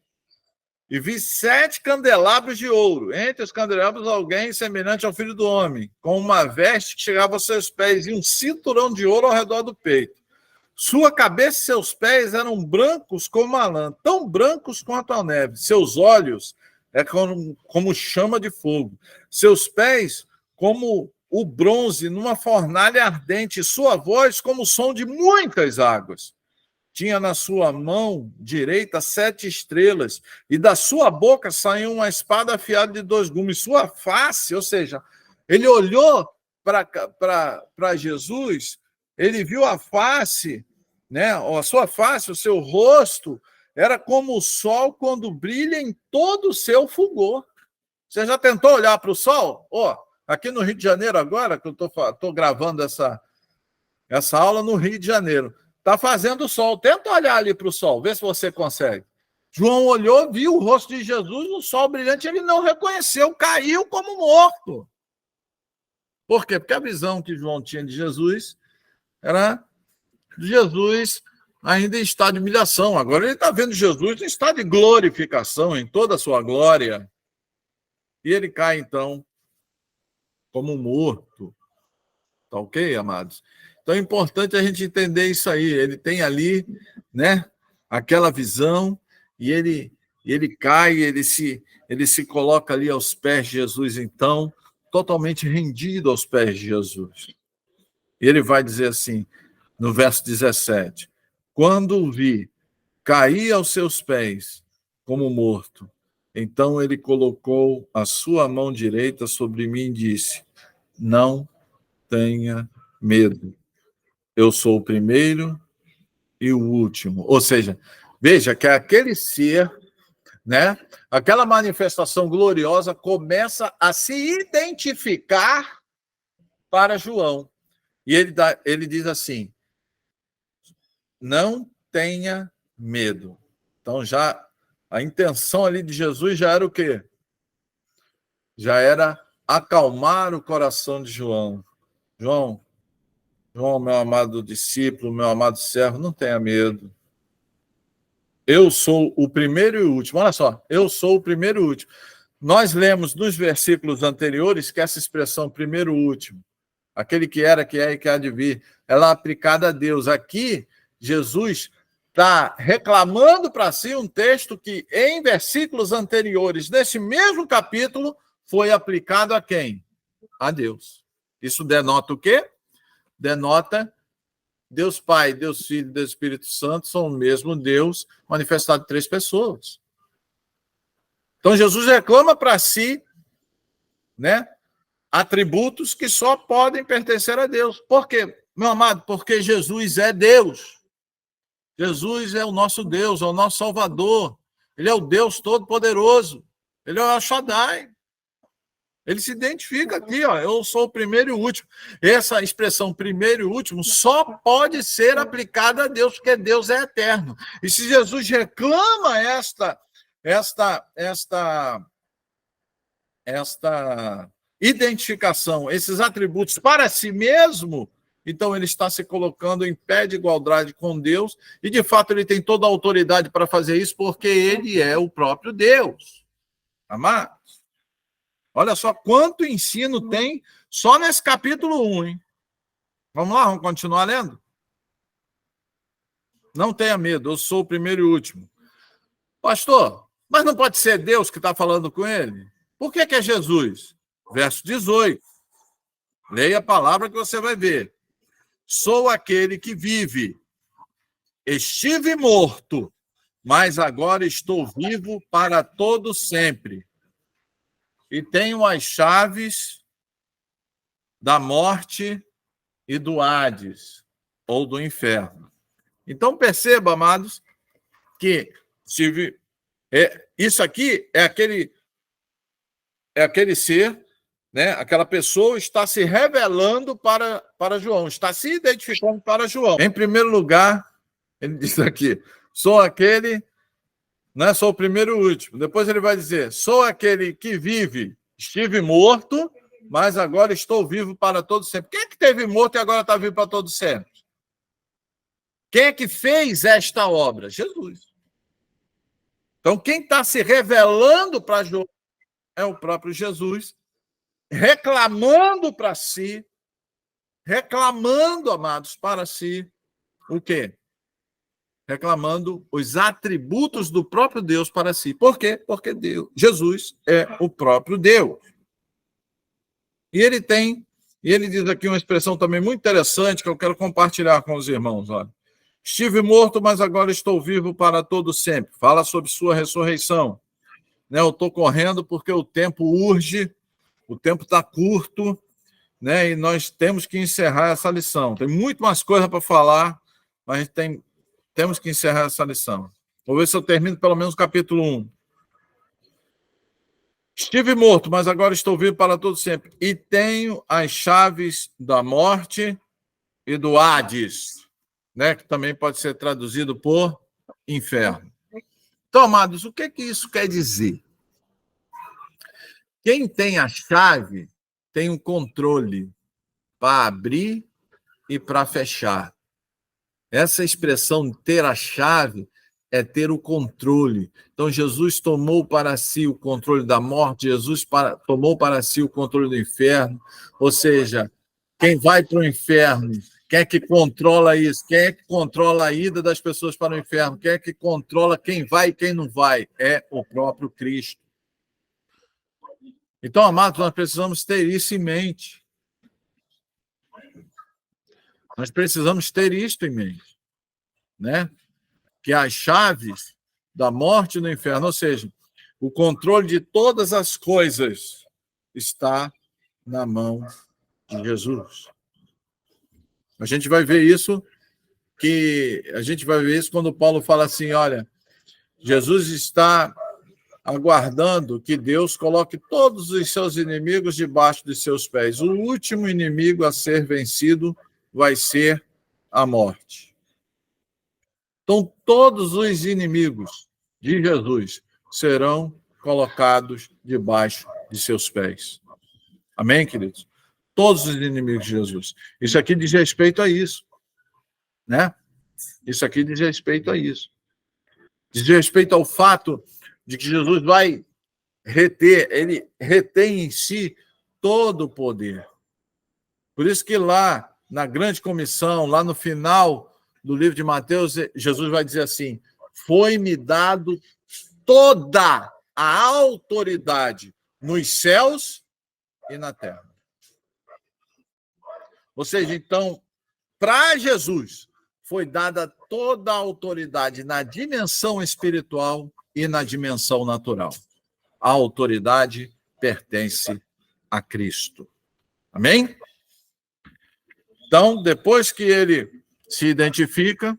e vi 7 candelabros de ouro. Entre os candelabros, alguém semelhante ao Filho do Homem, com uma veste que chegava aos seus pés e um cinturão de ouro ao redor do peito. Sua cabeça e seus pés eram brancos como a lã, tão brancos quanto a neve. Seus olhos como chama de fogo. Seus pés como o bronze numa fornalha ardente. Sua voz como o som de muitas águas. Tinha na sua mão direita 7 estrelas, e da sua boca saiu uma espada afiada de 2 gumes. Sua face, ou seja, ele olhou para Jesus, ele viu a face, né? A sua face, o seu rosto, era como o sol quando brilha em todo o seu fulgor. Você já tentou olhar para o sol? Aqui no Rio de Janeiro agora, que eu estou gravando essa aula no Rio de Janeiro, está fazendo sol. Tenta olhar ali para o sol, vê se você consegue. João olhou, viu o rosto de Jesus no sol brilhante, ele não reconheceu, caiu como morto. Por quê? Porque a visão que João tinha de Jesus era de Jesus ainda em estado de humilhação. Agora ele está vendo Jesus em estado de glorificação, em toda a sua glória. E ele cai, então, como morto. Tá ok, amados? Então é importante a gente entender isso aí. Ele tem ali, né, aquela visão, e ele cai, ele se coloca ali aos pés de Jesus, então, totalmente rendido aos pés de Jesus. E ele vai dizer assim, no verso 17, quando o vi, caí aos seus pés como morto. Então ele colocou a sua mão direita sobre mim e disse, não tenha medo. Eu sou o primeiro e o último. Ou seja, veja que aquele ser, né, aquela manifestação gloriosa começa a se identificar para João. E ele diz assim, não tenha medo. Então, já a intenção ali de Jesus já era o quê? Já era acalmar o coração de João. João, meu amado discípulo, meu amado servo, não tenha medo. Eu sou o primeiro e o último. Olha só, eu sou o primeiro e o último. Nós lemos nos versículos anteriores que essa expressão primeiro e último, aquele que era, que é e que há de vir, ela é aplicada a Deus. Aqui, Jesus está reclamando para si um texto que, em versículos anteriores, nesse mesmo capítulo, foi aplicado a quem? A Deus. Isso denota o quê? Denota Deus Pai, Deus Filho e Deus Espírito Santo são o mesmo Deus manifestado em 3 pessoas. Então, Jesus reclama para si, né, atributos que só podem pertencer a Deus. Por quê, meu amado? Porque Jesus é Deus. Jesus é o nosso Deus, é o nosso Salvador. Ele é o Deus Todo-Poderoso. Ele é o El Shaddai. Ele se identifica aqui, ó, eu sou o primeiro e o último. Essa expressão primeiro e último só pode ser aplicada a Deus, porque Deus é eterno. E se Jesus reclama esta identificação, esses atributos para si mesmo, então ele está se colocando em pé de igualdade com Deus, e de fato ele tem toda a autoridade para fazer isso, porque ele é o próprio Deus. Amados? Olha só quanto ensino tem só nesse capítulo 1, hein? Vamos lá, vamos continuar lendo? Não tenha medo, eu sou o primeiro e último. Pastor, mas não pode ser Deus que está falando com ele? Por que é Jesus? Verso 18. Leia a palavra que você vai ver. Sou aquele que vive. Estive morto, mas agora estou vivo para todo sempre. E tenho as chaves da morte e do Hades, ou do inferno. Então, perceba, amados, que isso aqui é aquele ser, né? Aquela pessoa está se revelando para João, está se identificando para João. Em primeiro lugar, ele diz aqui, sou aquele, não é só o primeiro e o último. Depois ele vai dizer, sou aquele que vive, estive morto, mas agora estou vivo para todo sempre. Quem é que esteve morto e agora está vivo para todo sempre? Quem é que fez esta obra? Jesus. Então, quem está se revelando para João é o próprio Jesus, reclamando para si, reclamando, amados, para si, o quê? Reclamando os atributos do próprio Deus para si. Por quê? Porque Jesus é o próprio Deus. E ele diz aqui uma expressão também muito interessante que eu quero compartilhar com os irmãos. Olha. Estive morto, mas agora estou vivo para todo sempre. Fala sobre sua ressurreição. Né, eu estou correndo porque o tempo urge, o tempo está curto, né, e nós temos que encerrar essa lição. Tem muito mais coisa para falar, mas temos que encerrar essa lição. Vou ver se eu termino pelo menos o capítulo 1. Estive morto, mas agora estou vivo para todo sempre. E tenho as chaves da morte e do Hades, né, que também pode ser traduzido por inferno. Então, amados, o que isso quer dizer? Quem tem a chave tem um controle para abrir e para fechar. Essa expressão ter a chave é ter o controle. Então, Jesus tomou para si o controle da morte, Jesus tomou para si o controle do inferno. Ou seja, quem vai para o inferno, quem é que controla isso? Quem é que controla a ida das pessoas para o inferno? Quem é que controla quem vai e quem não vai? É o próprio Cristo. Então, amados, nós precisamos ter isso em mente. Nós precisamos ter isto em mente, né? Que as chaves da morte e do inferno, ou seja, o controle de todas as coisas está na mão de Jesus. A gente vai ver isso quando Paulo fala assim, olha, Jesus está aguardando que Deus coloque todos os seus inimigos debaixo de seus pés. O último inimigo a ser vencido vai ser a morte. Então, todos os inimigos de Jesus serão colocados debaixo de seus pés. Amém, queridos? Todos os inimigos de Jesus. Isso aqui diz respeito a isso, né? Isso aqui diz respeito a isso. Diz respeito ao fato de que Jesus vai ele retém em si todo o poder. Por isso que lá, na grande comissão, lá no final do livro de Mateus, Jesus vai dizer assim, foi-me dado toda a autoridade nos céus e na terra. Ou seja, então, para Jesus, foi dada toda a autoridade na dimensão espiritual e na dimensão natural. A autoridade pertence a Cristo. Amém? Então, depois que ele se identifica,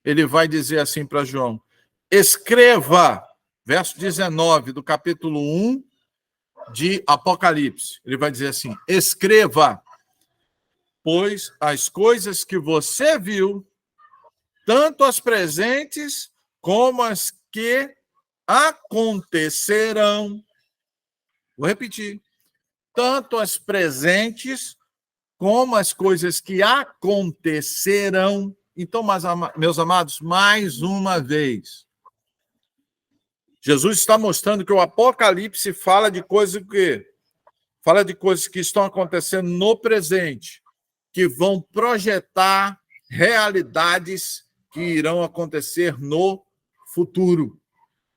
ele vai dizer assim para João: escreva, verso 19 do capítulo 1 de Apocalipse. Ele vai dizer assim: escreva, pois as coisas que você viu, tanto as presentes como as que acontecerão. Vou repetir. Tanto as presentes como as coisas que acontecerão. Então, meus amados, mais uma vez, Jesus está mostrando que o Apocalipse fala de coisas que estão acontecendo no presente, que vão projetar realidades que irão acontecer no futuro.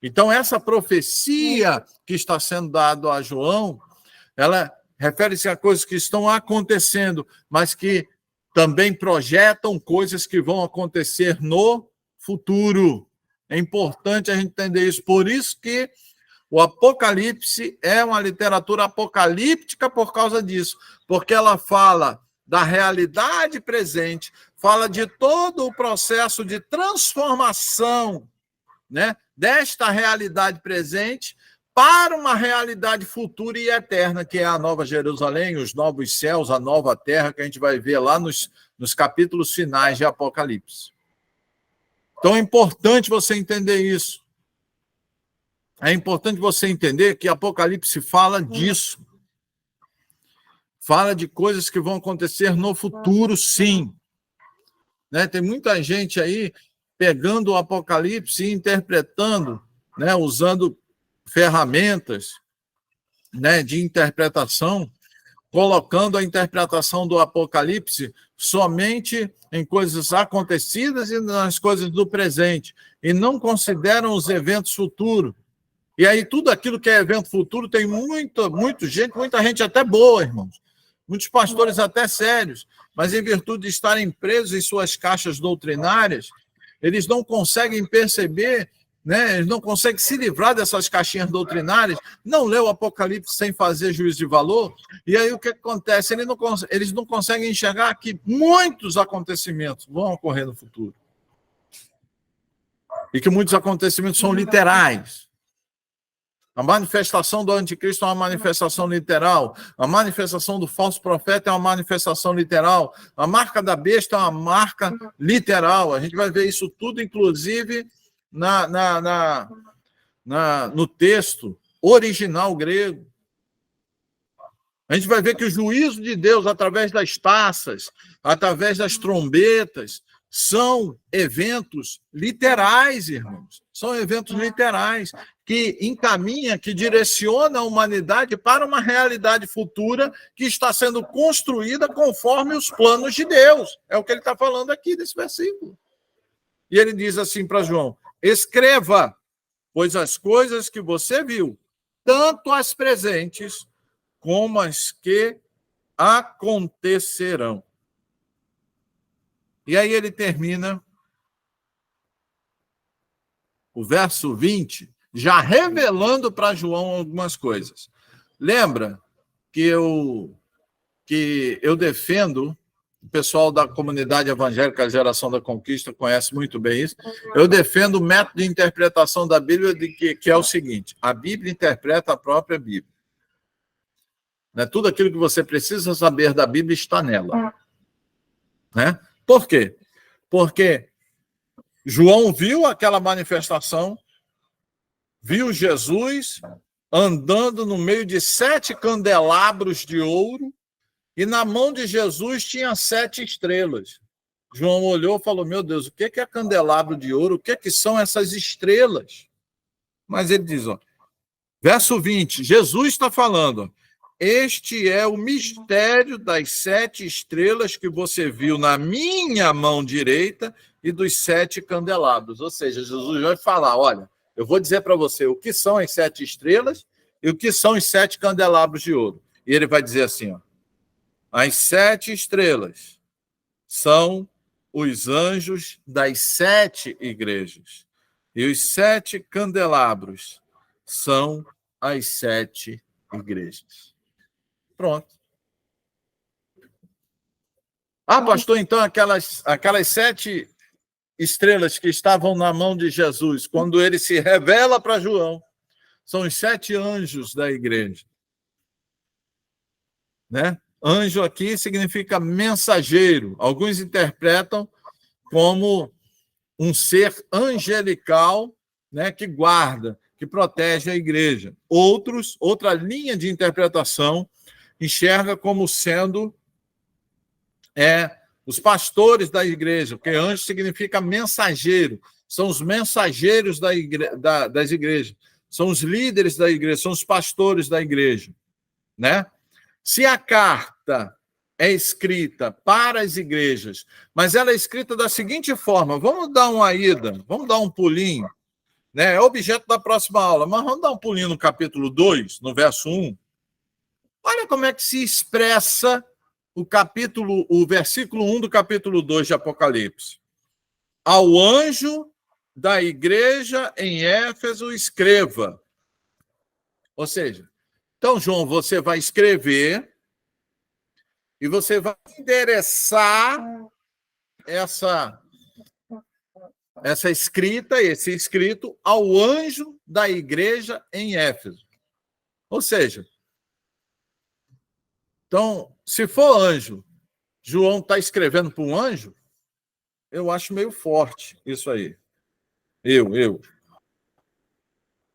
Então, essa profecia que está sendo dada a João, ela refere-se a coisas que estão acontecendo, mas que também projetam coisas que vão acontecer no futuro. É importante a gente entender isso. Por isso que o Apocalipse é uma literatura apocalíptica por causa disso, porque ela fala da realidade presente, fala de todo o processo de transformação, né, desta realidade presente para uma realidade futura e eterna, que é a Nova Jerusalém, os novos céus, a nova terra, que a gente vai ver lá nos capítulos finais de Apocalipse. Então é importante você entender isso. É importante você entender que Apocalipse fala disso. Fala de coisas que vão acontecer no futuro, sim. Né? Tem muita gente aí pegando o Apocalipse e interpretando, né, usando ferramentas, né, de interpretação, colocando a interpretação do Apocalipse somente em coisas acontecidas e nas coisas do presente, e não consideram os eventos futuros. E aí tudo aquilo que é evento futuro tem muita gente até boa, irmãos. Muitos pastores até sérios, mas em virtude de estarem presos em suas caixas doutrinárias, eles não conseguem perceber, né? Eles não conseguem se livrar dessas caixinhas doutrinárias, não lê o Apocalipse sem fazer juízo de valor, e aí o que acontece? Eles não conseguem enxergar que muitos acontecimentos vão ocorrer no futuro. E que muitos acontecimentos são literais. A manifestação do anticristo é uma manifestação literal. A manifestação do falso profeta é uma manifestação literal. A marca da besta é uma marca literal. A gente vai ver isso tudo, inclusive, no texto original grego. A gente vai ver que o juízo de Deus, através das taças, através das trombetas, são eventos literais, irmãos. São eventos literais que encaminha, que direciona a humanidade para uma realidade futura que está sendo construída conforme os planos de Deus. É o que ele está falando aqui nesse versículo. E ele diz assim para João: escreva, pois as coisas que você viu, tanto as presentes como as que acontecerão. E aí ele termina o verso 20, já revelando para João algumas coisas. Lembra que eu defendo, o pessoal da comunidade evangélica Geração da Conquista conhece muito bem isso, eu defendo o método de interpretação da Bíblia que é o seguinte: a Bíblia interpreta a própria Bíblia. Né? Tudo aquilo que você precisa saber da Bíblia está nela. Né? Por quê? Porque João viu aquela manifestação, viu Jesus andando no meio de 7 candelabros de ouro, e na mão de Jesus tinha 7 estrelas. João olhou e falou: meu Deus, o que é candelabro de ouro? O que são essas estrelas? Mas ele diz, ó, verso 20, Jesus está falando: este é o mistério das 7 estrelas que você viu na minha mão direita e dos 7 candelabros. Ou seja, Jesus vai falar: olha, eu vou dizer para você o que são as 7 estrelas e o que são os 7 candelabros de ouro. E ele vai dizer assim, ó: as 7 estrelas são os anjos das 7 igrejas. E os 7 candelabros são as 7 igrejas. Pronto. Ah, pastor, então aquelas 7 estrelas que estavam na mão de Jesus, quando ele se revela para João, são os 7 anjos da igreja. Né? Anjo aqui significa mensageiro. Alguns interpretam como um ser angelical, né, que guarda, que protege a igreja. Outra linha de interpretação enxerga como sendo os pastores da igreja, porque anjo significa mensageiro, são os mensageiros das igrejas, são os líderes da igreja, são os pastores da igreja, né? Se a carta é escrita para as igrejas, mas ela é escrita da seguinte forma, vamos dar uma ida, vamos dar um pulinho, né? É objeto da próxima aula, mas vamos dar um pulinho no capítulo 2, no verso 1. Olha como é que se expressa o versículo 1 do capítulo 2 de Apocalipse. Ao anjo da igreja em Éfeso escreva. Ou seja, então, João, você vai escrever e você vai endereçar essa escrita, esse escrito, ao anjo da igreja em Éfeso. Ou seja, então, se for anjo, João está escrevendo para um anjo, eu acho meio forte isso aí.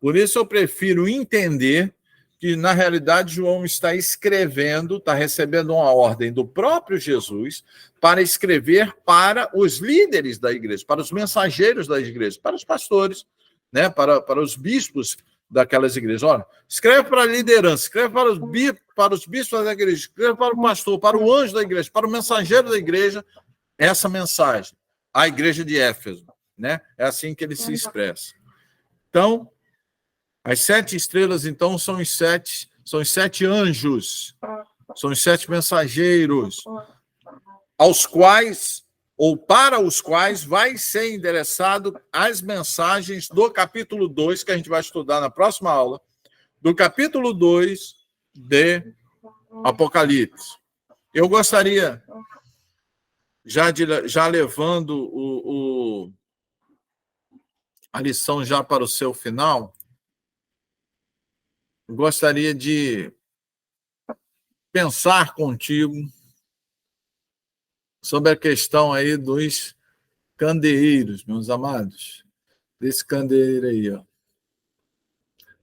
Por isso eu prefiro entender que, na realidade, João está escrevendo, está recebendo uma ordem do próprio Jesus para escrever para os líderes da igreja, para os mensageiros das igrejas, para os pastores, né, para os bispos daquelas igrejas. Olha, escreve para a liderança, escreve para os bispos da igreja, escreve para o pastor, para o anjo da igreja, para o mensageiro da igreja, essa mensagem, a igreja de Éfeso, né? É assim que ele se expressa. Então, as 7 estrelas, então, são os 7 anjos, são os 7 mensageiros, aos quais, ou para os quais, vai ser endereçado as mensagens do capítulo 2, que a gente vai estudar na próxima aula, do capítulo 2 de Apocalipse. Eu gostaria, já levando a lição já para o seu final, gostaria de pensar contigo sobre a questão aí dos candeeiros, meus amados. Desse candeeiro aí, ó.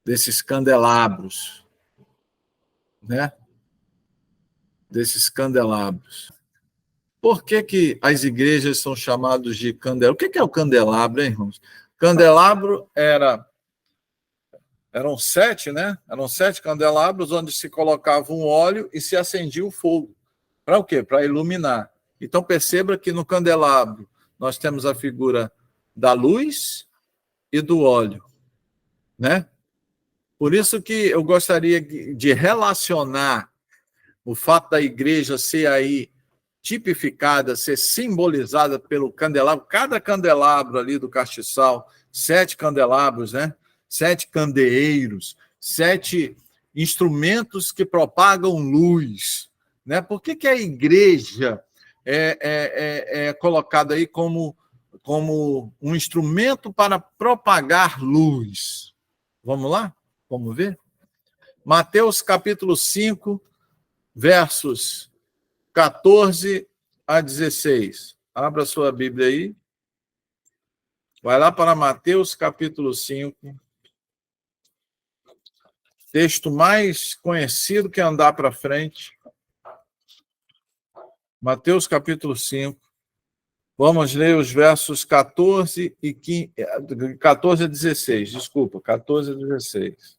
Desses candelabros, né? Desses candelabros. Por que as igrejas são chamadas de candelabro? O que é o candelabro, hein, irmãos? Candelabro eram 7, né? Eram 7 candelabros onde se colocava um óleo e se acendia o fogo. Para o quê? Para iluminar. Então, perceba que no candelabro nós temos a figura da luz e do óleo, né? Por isso que eu gostaria de relacionar o fato da igreja ser aí tipificada, ser simbolizada pelo candelabro, cada candelabro ali do castiçal, 7 candelabros, né? 7 candeeiros, 7 instrumentos que propagam luz, né? Por que a igreja é colocada aí como um instrumento para propagar luz? Vamos lá? Vamos ver? Mateus capítulo 5, versos 14 a 16. Abra sua Bíblia aí. Vai lá para Mateus capítulo 5. Texto mais conhecido que andar para frente. Mateus capítulo 5. Vamos ler os versos 14 e 15, 14 a 16. Desculpa, 14 a 16.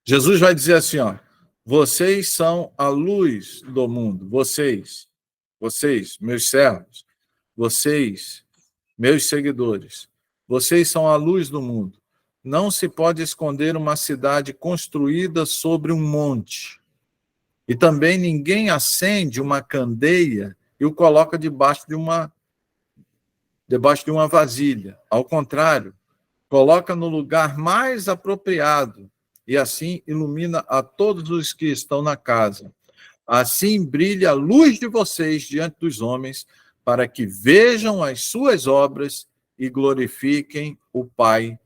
Jesus vai dizer assim, ó: vocês são a luz do mundo. Vocês, meus servos, vocês, meus seguidores, vocês são a luz do mundo. não se pode esconder uma cidade construída sobre um monte. E também ninguém acende uma candeia e o coloca debaixo de uma vasilha. Ao contrário, coloca no lugar mais apropriado e assim ilumina a todos os que estão na casa. Assim brilha a luz de vocês diante dos homens, para que vejam as suas obras e glorifiquem o Pai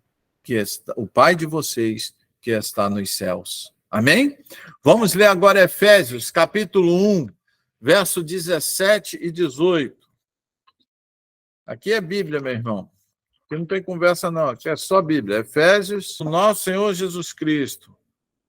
de vocês que está nos céus. Amém? Vamos ler agora Efésios, capítulo 1, verso 17 e 18. Aqui é Bíblia, meu irmão. Aqui não tem conversa, não. Aqui é só Bíblia. Efésios, nosso Senhor Jesus Cristo,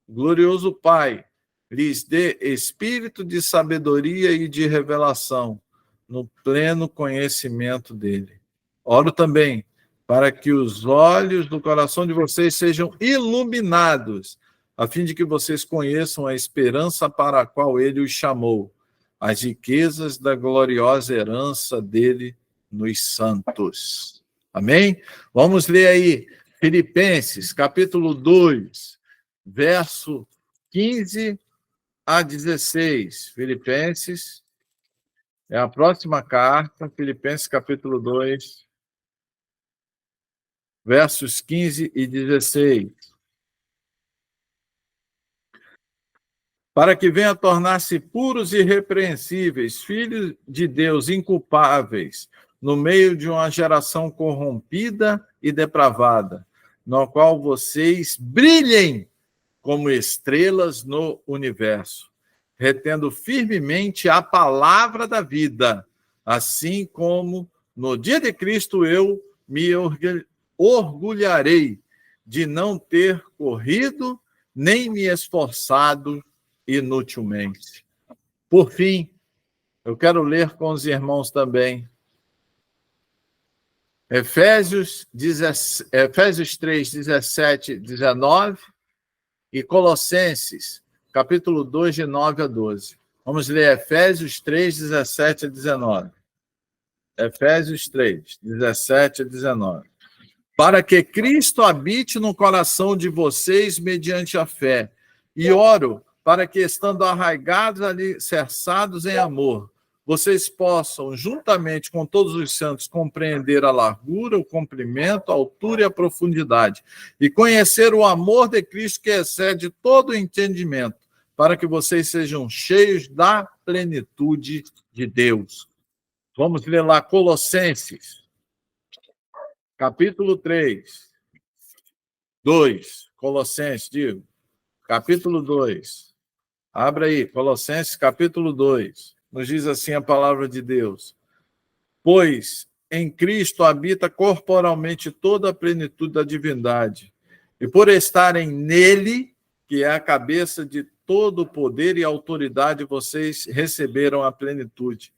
glorioso Pai, lhes dê espírito de sabedoria e de revelação, no pleno conhecimento dele. Oro também para que os olhos do coração de vocês sejam iluminados, a fim de que vocês conheçam a esperança para a qual ele os chamou, as riquezas da gloriosa herança dele nos santos. Amém? Vamos ler aí Filipenses, capítulo 2, verso 15 a 16. Filipenses é a próxima carta, Filipenses capítulo 2, versos 15 e 16. Para que venham a tornar-se puros e irrepreensíveis, filhos de Deus inculpáveis, no meio de uma geração corrompida e depravada, no qual vocês brilhem como estrelas no universo, retendo firmemente a palavra da vida, assim como no dia de Cristo eu me orgulharei de não ter corrido nem me esforçado inutilmente. Por fim, eu quero ler com os irmãos também Efésios 3, 17 e 19 e Colossenses, capítulo 2, de 9 a 12. Vamos ler Efésios 3, 17 a 19. Efésios 3, 17 a 19. Para que Cristo habite no coração de vocês mediante a fé. E oro para que, estando arraigados, alicerçados em amor, vocês possam, juntamente com todos os santos, compreender a largura, o comprimento, a altura e a profundidade, e conhecer o amor de Cristo que excede todo o entendimento, para que vocês sejam cheios da plenitude de Deus. Vamos ler lá Colossenses, capítulo 3, 2. Colossenses, digo, capítulo 2. Abra aí, Colossenses, capítulo 2. Nos diz assim a palavra de Deus: pois em Cristo habita corporalmente toda a plenitude da divindade, e por estarem nele, que é a cabeça de todo o poder e autoridade, vocês receberam a plenitude.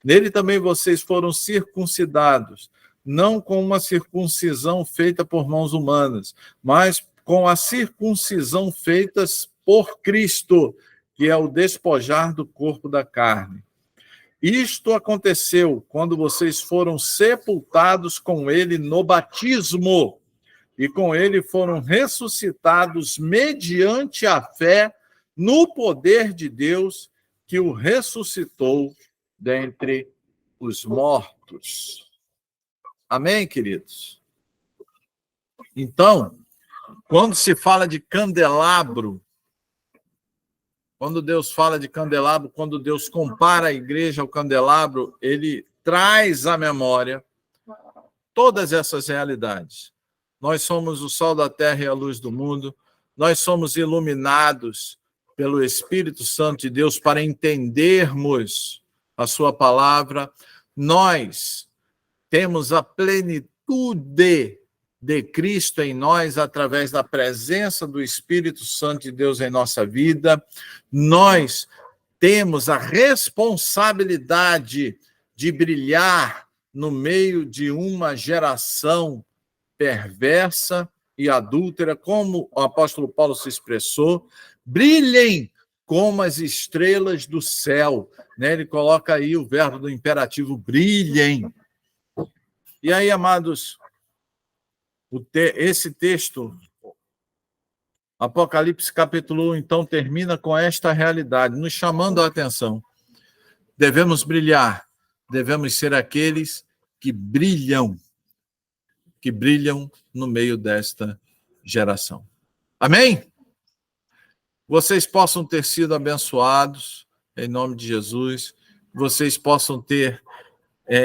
Nele também vocês foram circuncidados, não com uma circuncisão feita por mãos humanas, mas com a circuncisão feita por Cristo, que é o despojar do corpo da carne. Isto aconteceu quando vocês foram sepultados com ele no batismo, e com ele foram ressuscitados mediante a fé no poder de Deus que o ressuscitou dentre os mortos. Amém, queridos? Então, quando se fala de candelabro, quando Deus fala de candelabro, quando Deus compara a igreja ao candelabro, ele traz à memória todas essas realidades. Nós somos o sol da terra e a luz do mundo, nós somos iluminados pelo Espírito Santo de Deus para entendermos a sua palavra, nós temos a plenitude de Cristo em nós, através da presença do Espírito Santo de Deus em nossa vida, nós temos a responsabilidade de brilhar no meio de uma geração perversa e adúltera, como o apóstolo Paulo se expressou, brilhem como as estrelas do céu, né? Ele coloca aí o verbo do imperativo, brilhem. E aí, amados, Esse texto, Apocalipse capítulo 1, então, termina com esta realidade, nos chamando a atenção. Devemos brilhar, devemos ser aqueles que brilham no meio desta geração. Amém? Vocês possam ter sido abençoados, em nome de Jesus, vocês possam ter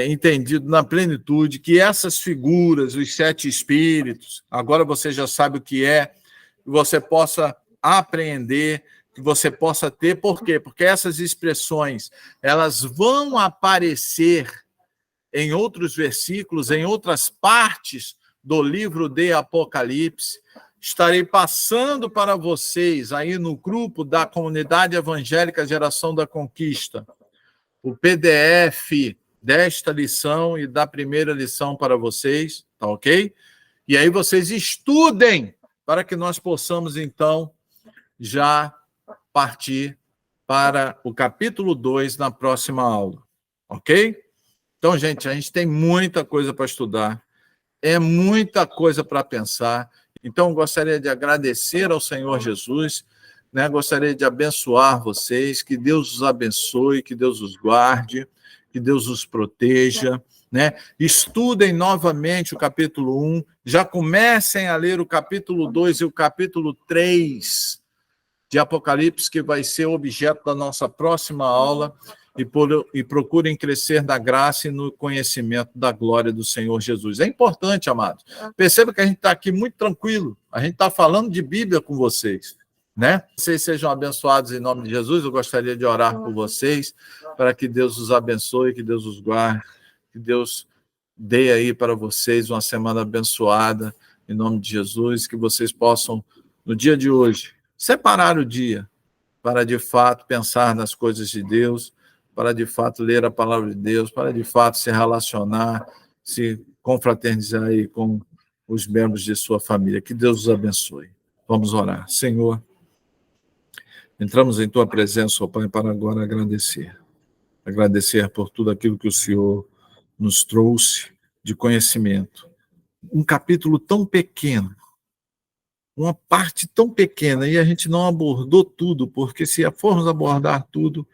entendido na plenitude que essas figuras, os 7 espíritos, agora você já sabe o que é, que você possa apreender, que você possa ter. Por quê? Porque essas expressões, elas vão aparecer em outros versículos, em outras partes do livro de Apocalipse. Estarei passando para vocês aí no grupo da Comunidade Evangélica Geração da Conquista o PDF desta lição e da primeira lição para vocês, tá ok? E aí vocês estudem para que nós possamos, então, já partir para o capítulo 2 na próxima aula, ok? Então, gente, a gente tem muita coisa para estudar, é muita coisa para pensar. Então, gostaria de agradecer ao Senhor Jesus, né? Gostaria de abençoar vocês, que Deus os abençoe, que Deus os guarde, que Deus os proteja, né? Estudem novamente o capítulo 1, já comecem a ler o capítulo 2 e o capítulo 3 de Apocalipse, que vai ser objeto da nossa próxima aula, e procurem crescer na graça e no conhecimento da glória do Senhor Jesus. É importante, amados. Perceba que a gente está aqui muito tranquilo, a gente está falando de Bíblia com vocês, né? Vocês sejam abençoados em nome de Jesus. Eu gostaria de orar por vocês, para que Deus os abençoe, que Deus os guarde, que Deus dê aí para vocês uma semana abençoada, em nome de Jesus, que vocês possam, no dia de hoje, separar o dia para, de fato, pensar nas coisas de Deus, para, de fato, ler a palavra de Deus, para, de fato, se relacionar, se confraternizar aí com os membros de sua família. Que Deus os abençoe. Vamos orar. Senhor, entramos em Tua presença, ó Pai, para agora agradecer. Agradecer por tudo aquilo que o Senhor nos trouxe de conhecimento. Um capítulo tão pequeno, uma parte tão pequena, e a gente não abordou tudo, porque se formos abordar tudo,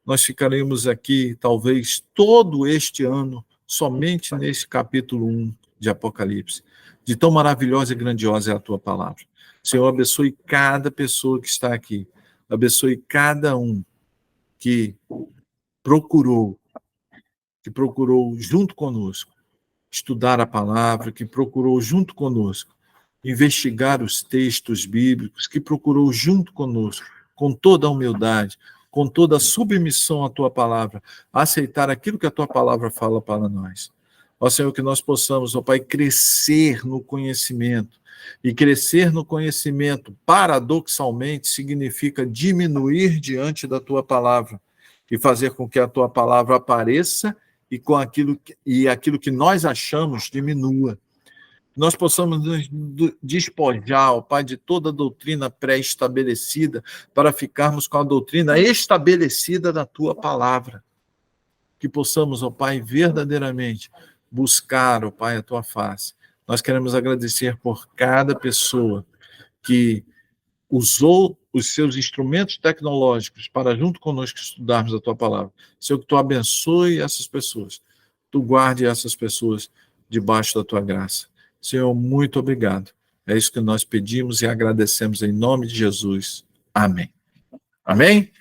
nós ficaremos aqui, talvez, todo este ano, somente nesse capítulo 1 de Apocalipse. De tão maravilhosa e grandiosa é a Tua palavra. Senhor, abençoe cada pessoa que está aqui. Abençoe cada um que procurou junto conosco estudar a palavra, que procurou junto conosco investigar os textos bíblicos, que procurou junto conosco, com toda a humildade, com toda a submissão à Tua palavra, aceitar aquilo que a Tua palavra fala para nós. Ó Senhor, que nós possamos, ó Pai, crescer no conhecimento. E crescer no conhecimento, paradoxalmente, significa diminuir diante da Tua palavra e fazer com que a Tua palavra apareça e aquilo que nós achamos diminua. Nós possamos nos despojar, ó Pai, de toda a doutrina pré-estabelecida para ficarmos com a doutrina estabelecida da Tua palavra. Que possamos, ó Pai, verdadeiramente buscar, ó Pai, a Tua face. Nós queremos agradecer por cada pessoa que usou os seus instrumentos tecnológicos para, junto conosco, estudarmos a Tua palavra. Senhor, que Tu abençoe essas pessoas. Tu guarde essas pessoas debaixo da Tua graça. Senhor, muito obrigado. É isso que nós pedimos e agradecemos em nome de Jesus. Amém. Amém?